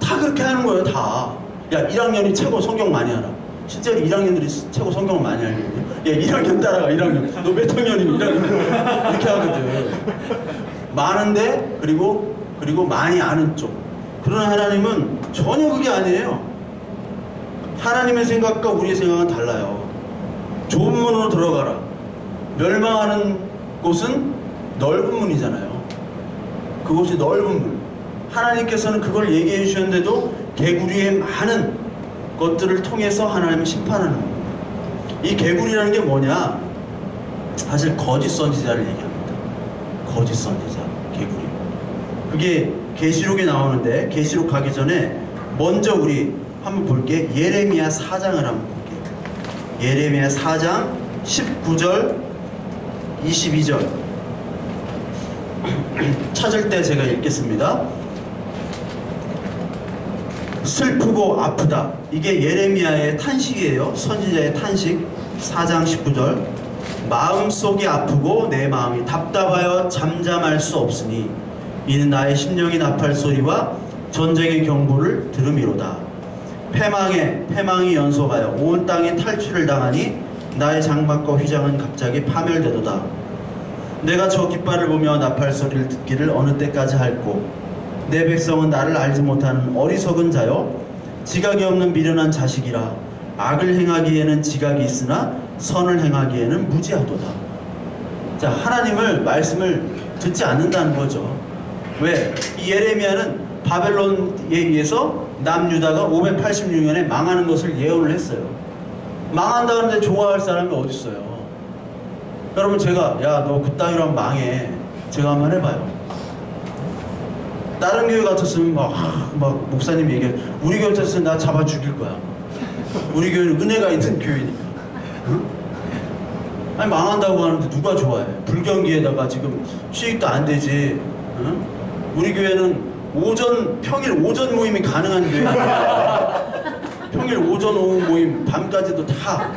Speaker 1: 다 그렇게 하는 거예요 다. 야 1학년이 최고 성경 많이 알아. 실제로 1학년들이 최고 성경을 많이 알거든요. 야 1학년 따라가 1학년 너 몇 학년이니 1학년 이렇게 하거든. 많은데 그리고 많이 아는 쪽. 그러나 하나님은 전혀 그게 아니에요. 하나님의 생각과 우리의 생각은 달라요. 좁은 문으로 들어가라. 멸망하는 곳은 넓은 문이잖아요. 그곳이 넓은 문. 하나님께서는 그걸 얘기해 주셨는데도 개구리의 많은 것들을 통해서 하나님을 심판하는 겁니다. 이 개구리라는 게 뭐냐? 사실 거짓 선지자를 얘기합니다. 거짓 선지자, 개구리. 그게 계시록에 나오는데 계시록 가기 전에 먼저 우리 한번 볼게. 예레미야 4장을 한번 볼게요. 예레미야 4장 19절 22절 찾을 때 제가 읽겠습니다. 슬프고 아프다. 이게 예레미야의 탄식이에요. 선지자의 탄식. 4장 19절 마음속이 아프고 내 마음이 답답하여 잠잠할 수 없으니 이는 나의 심령이 나팔 소리와 전쟁의 경보를 들음이로다. 패망이 연속하여 온 땅에 탈취를 당하니 나의 장막과 휘장은 갑자기 파멸되도다. 내가 저 깃발을 보며 나팔 소리를 듣기를 어느 때까지 할꼬. 내 백성은 나를 알지 못하는 어리석은 자요 지각이 없는 미련한 자식이라. 악을 행하기에는 지각이 있으나 선을 행하기에는 무지하도다. 자, 하나님을 말씀을 듣지 않는다는 거죠. 왜? 이 예레미야는 바벨론에 의해서 남유다가 586년에 망하는 것을 예언을 했어요. 망한다는데 좋아할 사람이 어디 있어요? 여러분 제가 야 너 그따위로 하면 망해 제가 한번 해봐요. 다른 교회 같았으면 막 목사님이 얘기해 우리 교회 같았으면 나 잡아 죽일 거야. 우리 교회는 은혜가 있는 교회니까. 응? 아니 망한다고 하는데 누가 좋아해? 불경기에다가 지금 수익도 안 되지. 응? 우리 교회는 평일 오전 모임이 가능한 교회야. 평일 오전 오후 모임 밤까지도 다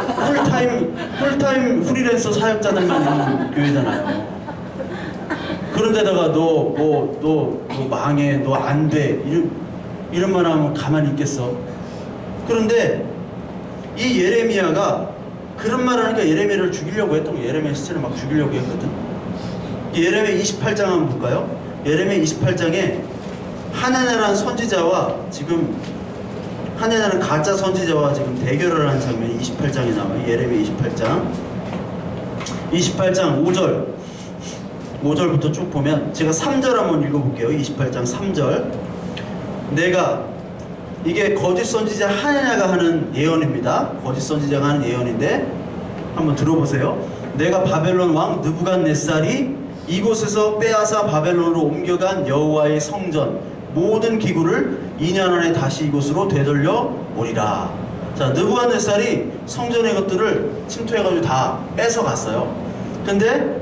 Speaker 1: 풀타임 프리랜서 사역자들만 있는 교회잖아요. 그런데다가 너 망해, 너 안 돼 이런 말 하면 가만히 있겠어? 그런데 이 예레미야가 그런 말을 하니까 예레미야를 죽이려고 했던 거예요. 예레미야 시체를 막 죽이려고 했거든. 예레미야 28장 한번 볼까요? 예레미야 28장에 하나나라는 선지자와 지금 하나나라는 가짜 선지자와 지금 대결을 하는 장면이 28장에 나와요. 예레미야 28장 5절부터 쭉 보면 제가 3절 한번 읽어볼게요. 28장 3절 이게 거짓 선지자 하나나가 하는 예언입니다. 거짓 선지자가 하는 예언인데 한번 들어보세요. 내가 바벨론 왕 느부갓네살이 이곳에서 빼앗아 바벨론으로 옮겨간 여호와의 성전 모든 기구를 2년 안에 다시 이곳으로 되돌려 오리라. 자, 느부갓네살이 성전의 것들을 침투해가지고 다 뺏어갔어요. 근데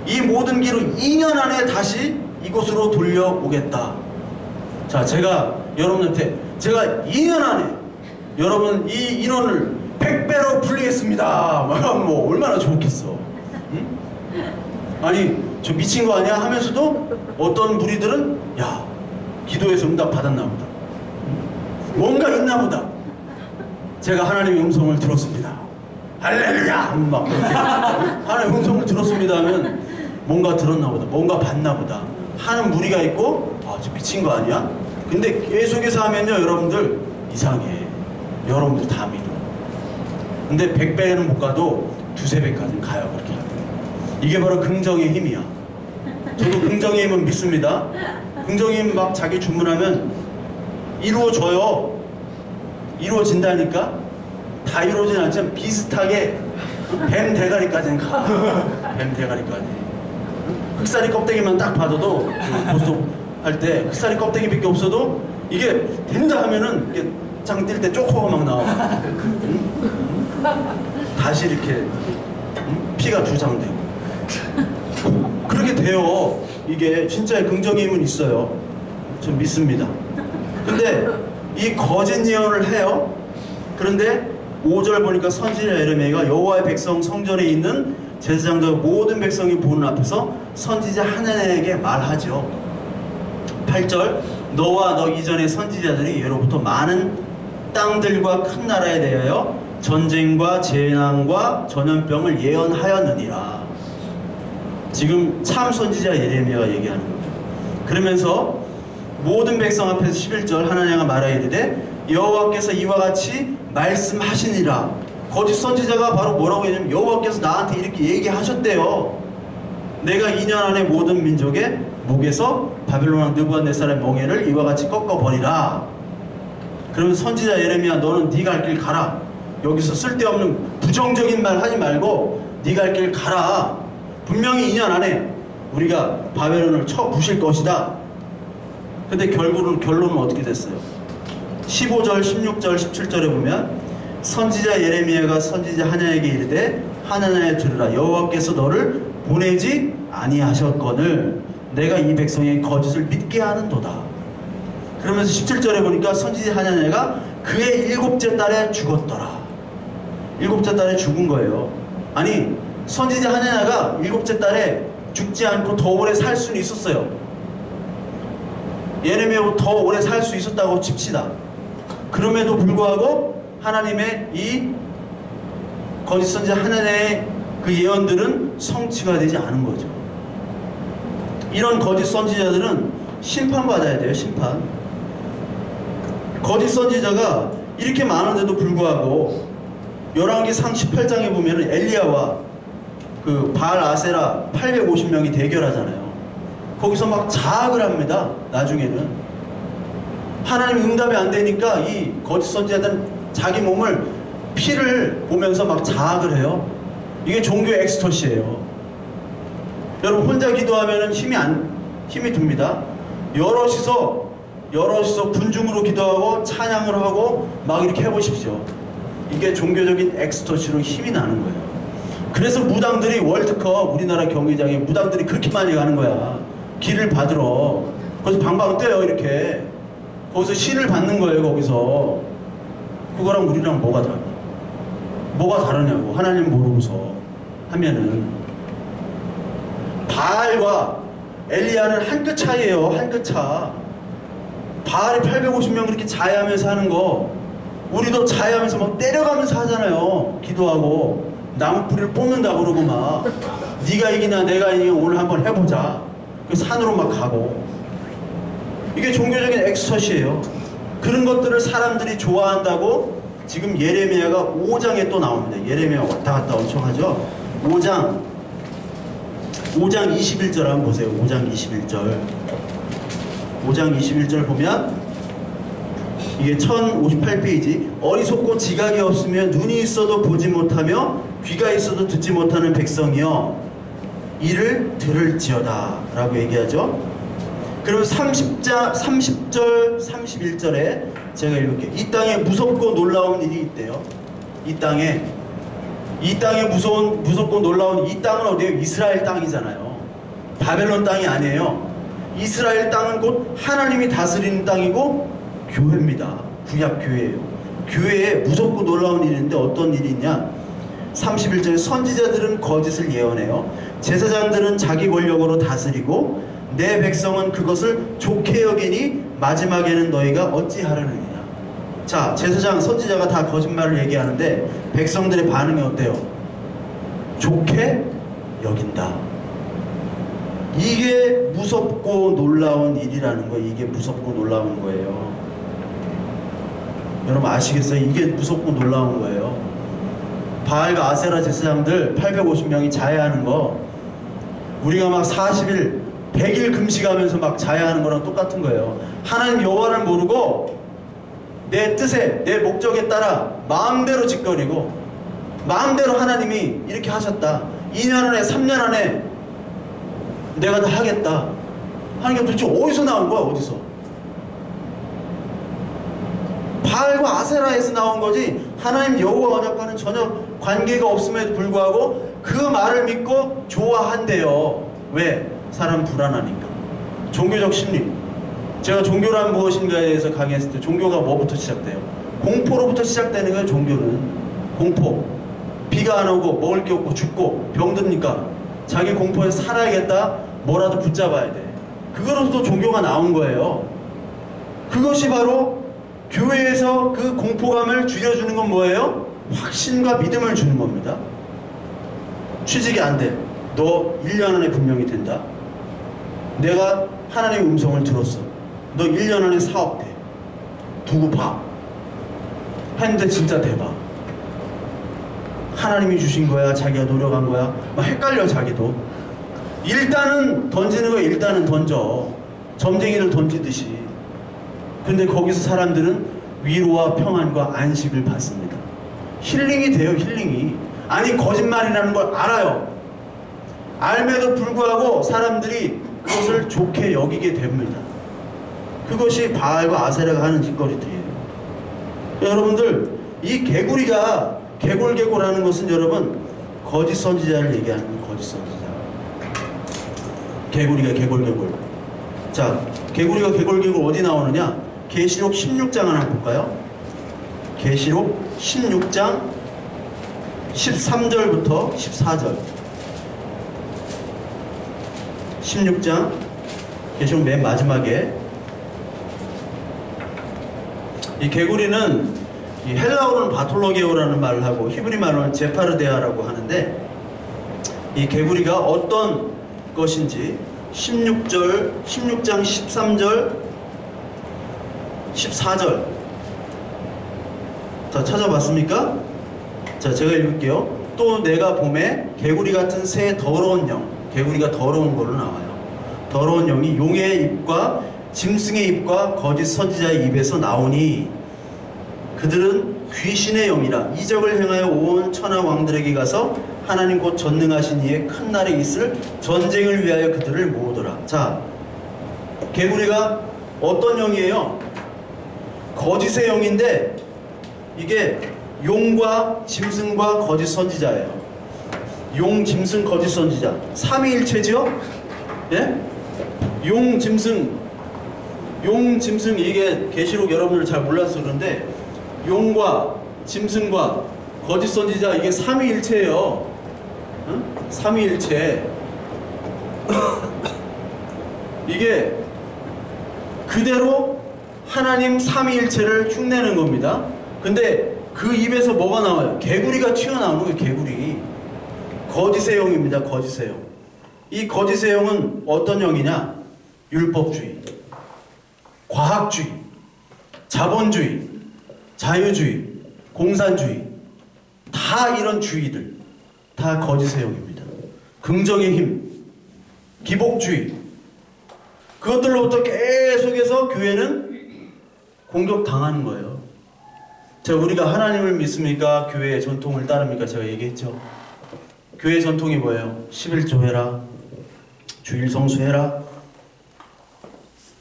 Speaker 1: 이 모든 기를 2년 안에 다시 이곳으로 돌려오겠다. 자, 제가 여러분한테 제가 2년 안에 여러분 이 인원을 100배로 불리겠습니다. 뭐 얼마나 좋겠어. 응? 아니 저 미친 거 아니야 하면서도 어떤 무리들은 야 기도해서 응답 받았나 보다. 응? 뭔가 있나 보다. 제가 하나님의 음성을 들었습니다. 할렐루야! 막 그렇게 하나님의 음성을 들었습니다 하면 뭔가 들었나 보다. 뭔가 봤나 보다. 하는 무리가 있고 아, 저 미친 거 아니야? 근데 계속해서 하면요 여러분들 이상해. 여러분들 다 믿어. 근데 100배는 못 가도 2~3배까지는 가요. 그렇게 하면. 이게 바로 긍정의 힘이야. 저도 긍정의 힘은 믿습니다. 긍정의 힘 막 자기 주문하면 이루어져요. 이루어진다니까? 다 이루어지진 않지만 비슷하게 뱀 대가리까지는 가. 뱀 대가리까지. 흑사리 껍데기만 딱 받아도 보석할 때 흑사리 껍데기밖에 없어도 이게 된다 하면은 이게 장 뛸 때 쪼코가 막 나와. 다시 이렇게 피가 두 장 되고 그렇게 돼요. 이게 진짜의 긍정의 힘은 있어요. 좀 믿습니다. 근데 이 거짓 예언을 해요. 그런데 5절 보니까 선지자 예레미야가 여호와의 백성 성전에 있는 제사장들 모든 백성이 보는 앞에서 선지자 하나님에게 말하죠. 8절 너와 너 이전의 선지자들이 예로부터 많은 땅들과 큰 나라에 대하여 전쟁과 재난과 전염병을 예언하였느니라. 지금 참 선지자 예레미야가 얘기하는 거예요. 그러면서 모든 백성 앞에서 11절 하나님과 말하이르되 여호와께서 이와 같이 말씀하시니라. 거짓 선지자가 바로 뭐라고 했냐면 여호와께서 나한테 이렇게 얘기하셨대요. 내가 2년 안에 모든 민족의 목에서 바벨론 왕 느부갓네살의 멍에를 이와 같이 꺾어버리라. 그러면 선지자 예레미야 너는 네 갈 길 가라. 여기서 쓸데없는 부정적인 말 하지 말고 네 갈 길 가라. 분명히 2년 안에 우리가 바벨론을 쳐 부실 것이다. 근데 결론은 어떻게 됐어요? 15절, 16절, 17절에 보면 선지자 예레미야가 선지자 하나에게 이르되 하나님의 들으라. 여호와께서 너를 보내지 아니하셨거늘 내가 이 백성의 거짓을 믿게 하는도다. 그러면서 17절에 보니까 선지자 하나냐가 그의 7째 달에 죽었더라. 7째 달에 죽은 거예요. 아니 선지자 하나냐가 7째 달에 죽지 않고 더 오래 살 수는 있었어요. 예레미야보다 더 오래 살 수 있었다고 칩시다. 그럼에도 불구하고 하나님의 이 거짓 선지자 하나냐의 그 예언들은 성취가 되지 않은 거죠. 이런 거짓 선지자들은 심판받아야 돼요. 심판. 거짓 선지자가 이렇게 많은데도 불구하고 열왕기상 18장에 보면 엘리야와 그 바알 아세라 850명이 대결하잖아요. 거기서 막 자학을 합니다. 나중에는 하나님 응답이 안 되니까 이 거짓 선지자들은 자기 몸을 피를 보면서 막 자학을 해요. 이게 종교의 엑스터시예요. 여러분 혼자 기도하면은 힘이 듭니다. 여럿이서 군중으로 기도하고 찬양을 하고 막 이렇게 해보십시오. 이게 종교적인 엑스터시로 힘이 나는 거예요. 그래서 무당들이 월드컵 우리나라 경기장에 무당들이 그렇게 많이 가는 거야. 기를 받으러. 거기서 방방 뛰어요 이렇게. 거기서 신을 받는 거예요. 거기서. 그거랑 우리랑 뭐가 다르냐고. 하나님 모르고서 하면은. 바알과 엘리야는 한 끗 차이에요. 한 끗 차. 바알이 850명 그렇게 자해하면서 하는 거 우리도 자해하면서 막 때려가면서 하잖아요. 기도하고 나무 뿌리를 뽑는다 그러고 막 네가 이기나 내가 이기나 오늘 한번 해보자. 그 산으로 막 가고 이게 종교적인 엑스터시예요. 그런 것들을 사람들이 좋아한다고 지금 예레미야가 5장에 또 나옵니다. 예레미야 왔다 갔다 엄청 하죠. 5장 21절 한번 보세요. 5장 21절 5장 21절 보면 이게 1058페이지 어리석고 지각이 없으며 눈이 있어도 보지 못하며 귀가 있어도 듣지 못하는 백성이여 이를 들을지어다 라고 얘기하죠. 그리고 30절 31절에 제가 읽을게요. 이 땅에 무섭고 놀라운 일이 있대요. 이 땅에 무섭고 놀라운 이 땅은 어디예요? 이스라엘 땅이잖아요. 바벨론 땅이 아니에요. 이스라엘 땅은 곧 하나님이 다스리는 땅이고 교회입니다. 구약 교회예요. 교회에 무섭고 놀라운 일이 있는데 어떤 일이 있냐? 31절에 선지자들은 거짓을 예언해요. 제사장들은 자기 권력으로 다스리고 내 백성은 그것을 좋게 여기니 마지막에는 너희가 어찌하려느냐. 자, 제사장, 선지자가 다 거짓말을 얘기하는데 백성들의 반응이 어때요? 좋게 여긴다. 이게 무섭고 놀라운 일이라는 거예요. 이게 무섭고 놀라운 거예요. 여러분 아시겠어요? 이게 무섭고 놀라운 거예요. 바알과 아세라 제사장들 850명이 자해하는 거 우리가 막 40일 100일 금식하면서 막 자해하는 거랑 똑같은 거예요. 하나님 여호와를 모르고 내 뜻에 내 목적에 따라 마음대로 짓거리고 마음대로 하나님이 이렇게 하셨다. 2년 안에 3년 안에 내가 다 하겠다 하는 게 도대체 어디서 나온 거야? 어디서? 바알과 아세라에서 나온 거지 하나님 여호와 언약과는 전혀 관계가 없음에도 불구하고 그 말을 믿고 좋아한대요. 왜? 사람 불안하니까. 종교적 심리. 제가 종교란 무엇인가에 대해서 강의했을 때 종교가 뭐부터 시작돼요? 공포로부터 시작되는 거예요. 종교는 공포. 비가 안 오고 먹을 게 없고 죽고 병듭니까? 자기 공포에서 살아야겠다. 뭐라도 붙잡아야 돼. 그거로부터 종교가 나온 거예요. 그것이 바로 교회에서 그 공포감을 줄여주는 건 뭐예요? 확신과 믿음을 주는 겁니다. 취직이 안 돼. 너 1년 안에 분명히 된다. 내가 하나님의 음성을 들었어. 너 1년 안에 사업 돼. 두고 봐. 했는데 진짜 대박. 하나님이 주신 거야? 자기가 노력한 거야? 막 헷갈려 자기도. 일단은 던지는 거야. 일단은 던져. 점쟁이를 던지듯이. 근데 거기서 사람들은 위로와 평안과 안식을 받습니다. 힐링이 돼요. 힐링이. 아니 거짓말이라는 걸 알아요. 알매도 불구하고 사람들이 그것을 좋게 여기게 됩니다. 그것이 바알과 아세라가 하는 짓거리들이에요. 여러분들 이 개구리가 개골개골하는 것은 여러분 거짓 선지자를 얘기하는 거예요. 거짓 선지자. 개구리가 개골개골. 자, 개구리가 개골개골 어디 나오느냐? 계시록 16장 하나 볼까요? 계시록 16장 13절부터 14절. 16장 계시록 맨 마지막에 이 개구리는 이 헬라어로는 바톨로게오라는 말을 하고 히브리 말로는 제파르데아라고 하는데 이 개구리가 어떤 것인지 16장 13절 14절 자 찾아봤습니까? 자 제가 읽을게요. 또 내가 봄에 개구리 같은 새 더러운 영, 개구리가 더러운 걸로 나와요. 더러운 영이 용의 입과 짐승의 입과 거짓 선지자의 입에서 나오니 그들은 귀신의 영이라 이적을 행하여 온 천하 왕들에게 가서 하나님 곧 전능하신 이의 큰 날에 있을 전쟁을 위하여 그들을 모으더라. 자, 개구리가 어떤 영이에요? 거짓의 영인데 이게 용과 짐승과 거짓 선지자예요. 용, 짐승, 거짓 선지자. 삼위일체죠? 예? 용, 짐승 이게 계시록 여러분들 잘 몰라서 그런데 용과 짐승과 거짓 선지자 이게 삼위일체예요. 응? 삼위일체. 이게 그대로 하나님 삼위일체를 흉내는 겁니다. 근데 그 입에서 뭐가 나와요? 개구리가 튀어나오는 거예요. 개구리. 거짓의 영입니다. 거짓의 영. 이 거짓의 영은 어떤 영이냐? 율법주의, 과학주의, 자본주의, 자유주의, 공산주의, 다 이런 주의들 다 거짓의 영입니다. 긍정의 힘, 기복주의, 그것들로부터 계속해서 교회는 공격당하는 거예요. 자, 우리가 하나님을 믿습니까? 교회의 전통을 따릅니까? 제가 얘기했죠. 교회 전통이 뭐예요? 11조 해라, 주일 성수해라,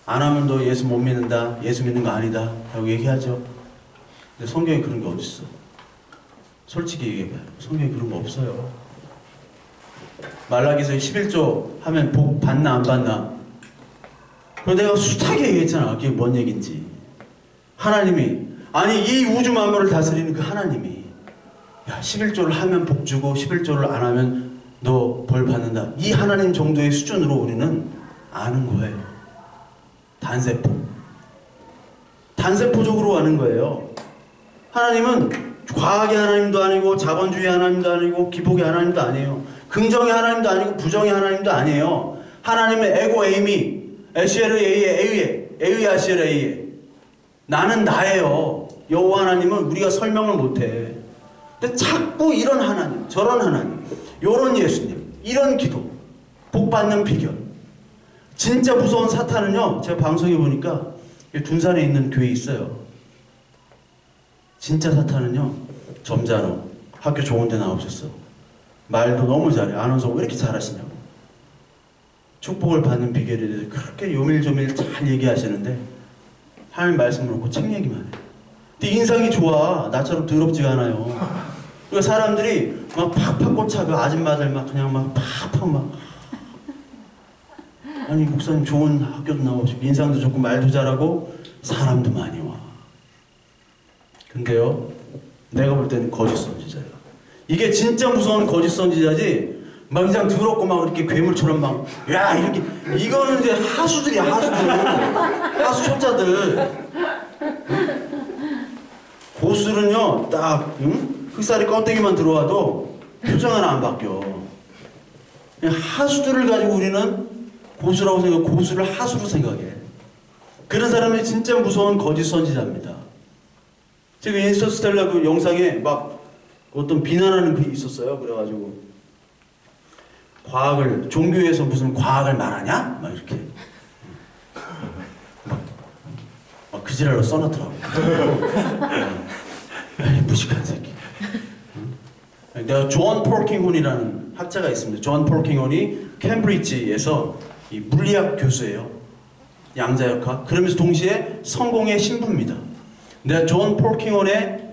Speaker 1: 안 하면 너 예수 못 믿는다, 예수 믿는 거 아니다 라고 얘기하죠. 근데 성경에 그런 게 어딨어? 솔직히 얘기해봐요. 성경에 그런 거 없어요. 말라기서에 11조 하면 복 받나 안 받나? 그래서 내가 숱하게 얘기했잖아. 그게 뭔 얘기인지. 하나님이, 아니 이 우주 만물을 다스리는 그 하나님이 야 11조를 하면 복 주고 11조를 안 하면 너 벌 받는다. 이 하나님 정도의 수준으로 우리는 아는 거예요. 단세포적으로 아는 거예요. 하나님은 과학의 하나님도 아니고 자본주의 하나님도 아니고 기복의 하나님도 아니에요. 긍정의 하나님도 아니고 부정의 하나님도 아니에요. 하나님은 에고 에이미, 에시에르 에이에, 에이 아시에르 에이에. 나는 나예요. 여호와 하나님은 우리가 설명을 못해. 근데 자꾸 이런 하나님, 저런 하나님, 요런 예수님, 이런 기도, 복 받는 비결. 진짜 무서운 사탄은요, 제가 방송에 보니까 둔산에 있는 교회에 있어요. 진짜 사탄은요, 점잖어. 학교 좋은 데 나오셨어. 말도 너무 잘해. 아나운서 왜 이렇게 잘하시냐고. 축복을 받는 비결에 대해서 그렇게 요밀조밀 잘 얘기하시는데 하나님 말씀을 놓고 책 얘기만 해요. 근데 인상이 좋아. 나처럼 더럽지가 않아요. 그러니까 사람들이 막 팍팍 꽂혀. 그 아줌마들 막 그냥 막 팍팍 막 아니 목사님 좋은 학교도 나오시고 인상도 좋고 말도 잘하고 사람도 많이 와. 근데요 내가 볼 때는 거짓 선지자야. 이게 진짜 무서운 거짓 선지자지 막 그냥 더럽고 막 이렇게 괴물처럼 막 야 이렇게 이거는 이제 하수들이야. 하수 초짜들. 고수는요 딱 흑살이 껍데기만 들어와도 표정 하나 안 바뀌어. 그냥 하수들을 가지고 우리는 고수라고 생각하고 고수를 하수로 생각해. 그런 사람이 진짜 무서운 거짓 선지자입니다. 지금 인스터스텔라 그 영상에 막 어떤 비난하는 글이 있었어요. 그래가지고 과학을 종교에서 무슨 과학을 말하냐? 막 이렇게 막 그 지랄로 써놨더라고. 에이, 무식한 새끼. 내가 존 폴킹혼이라는 학자가 있습니다. 존 폴킹혼이 캠브리지에서 이 물리학 교수예요. 양자역학. 그러면서 동시에 성공의 신부입니다. 내가 존 폴킹혼의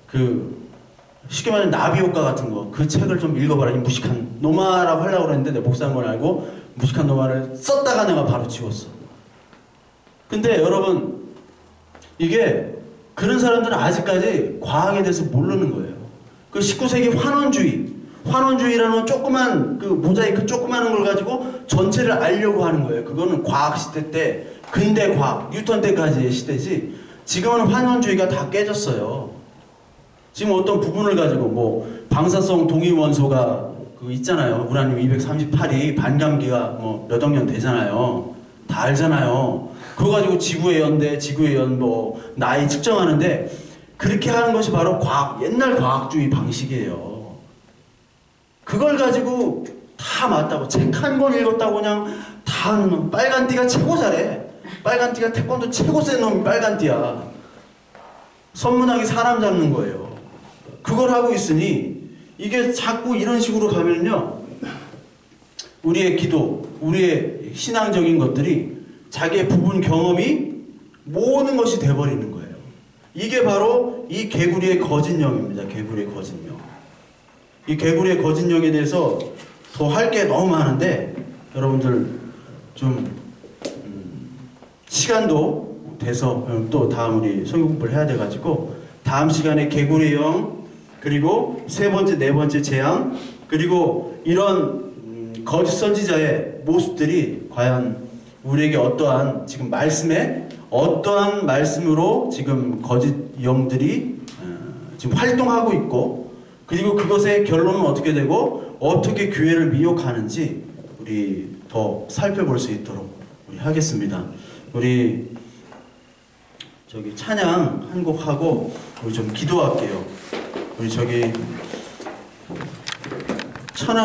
Speaker 1: 그 쉽게 말하면 나비 효과 같은 거 그 책을 좀 읽어봐라. 이 무식한 노마라고 하려고 그랬는데 내 목사인 걸 알고 무식한 노마를 썼다가 내가 바로 지웠어. 근데 여러분 이게 그런 사람들은 아직까지 과학에 대해서 모르는 거예요. 그 19세기 환원주의라는 조그만 그 모자이크 조그마한 걸 가지고 전체를 알려고 하는 거예요. 그거는 과학 시대 때 근대 과학 뉴턴 때까지의 시대지 지금은 환원주의가 다 깨졌어요. 지금 어떤 부분을 가지고 뭐 방사성 동위원소가 그 있잖아요. 우라늄 238이 반감기가 뭐 몇 억 년 되잖아요. 다 알잖아요. 그거 가지고 지구의 연대, 지구의 연도, 나이 측정하는데 그렇게 하는 것이 바로 옛날 과학주의 방식이에요. 그걸 가지고 다 맞다고 책 한 권 읽었다고 그냥 다 하는 놈. 빨간띠가 최고 잘해. 빨간띠가 태권도 최고 센 놈이 빨간띠야. 선문학이 사람 잡는 거예요. 그걸 하고 있으니 이게 자꾸 이런 식으로 가면요 우리의 기도, 우리의 신앙적인 것들이 자기의 부분 경험이 모든 것이 돼버리는 거예요. 이게 바로 이 개구리의 거짓령입니다. 개구리의 거짓령. 이 개구리의 거짓령에 대해서 더 할 게 너무 많은데 여러분들 좀 시간도 돼서 또 다음 우리 성경 공부를 해야 돼가지고 다음 시간에 개구리의 영 그리고 세 번째, 네 번째 재앙 그리고 이런 거짓 선지자의 모습들이 과연 우리에게 어떠한 지금 말씀에 어떠한 말씀으로 지금 거짓 영들이 지금 활동하고 있고 그리고 그것의 결론은 어떻게 되고 어떻게 교회를 미혹하는지 우리 더 살펴볼 수 있도록 우리 하겠습니다. 우리 저기 찬양 한 곡 하고 우리 좀 기도할게요. 우리 저기 천안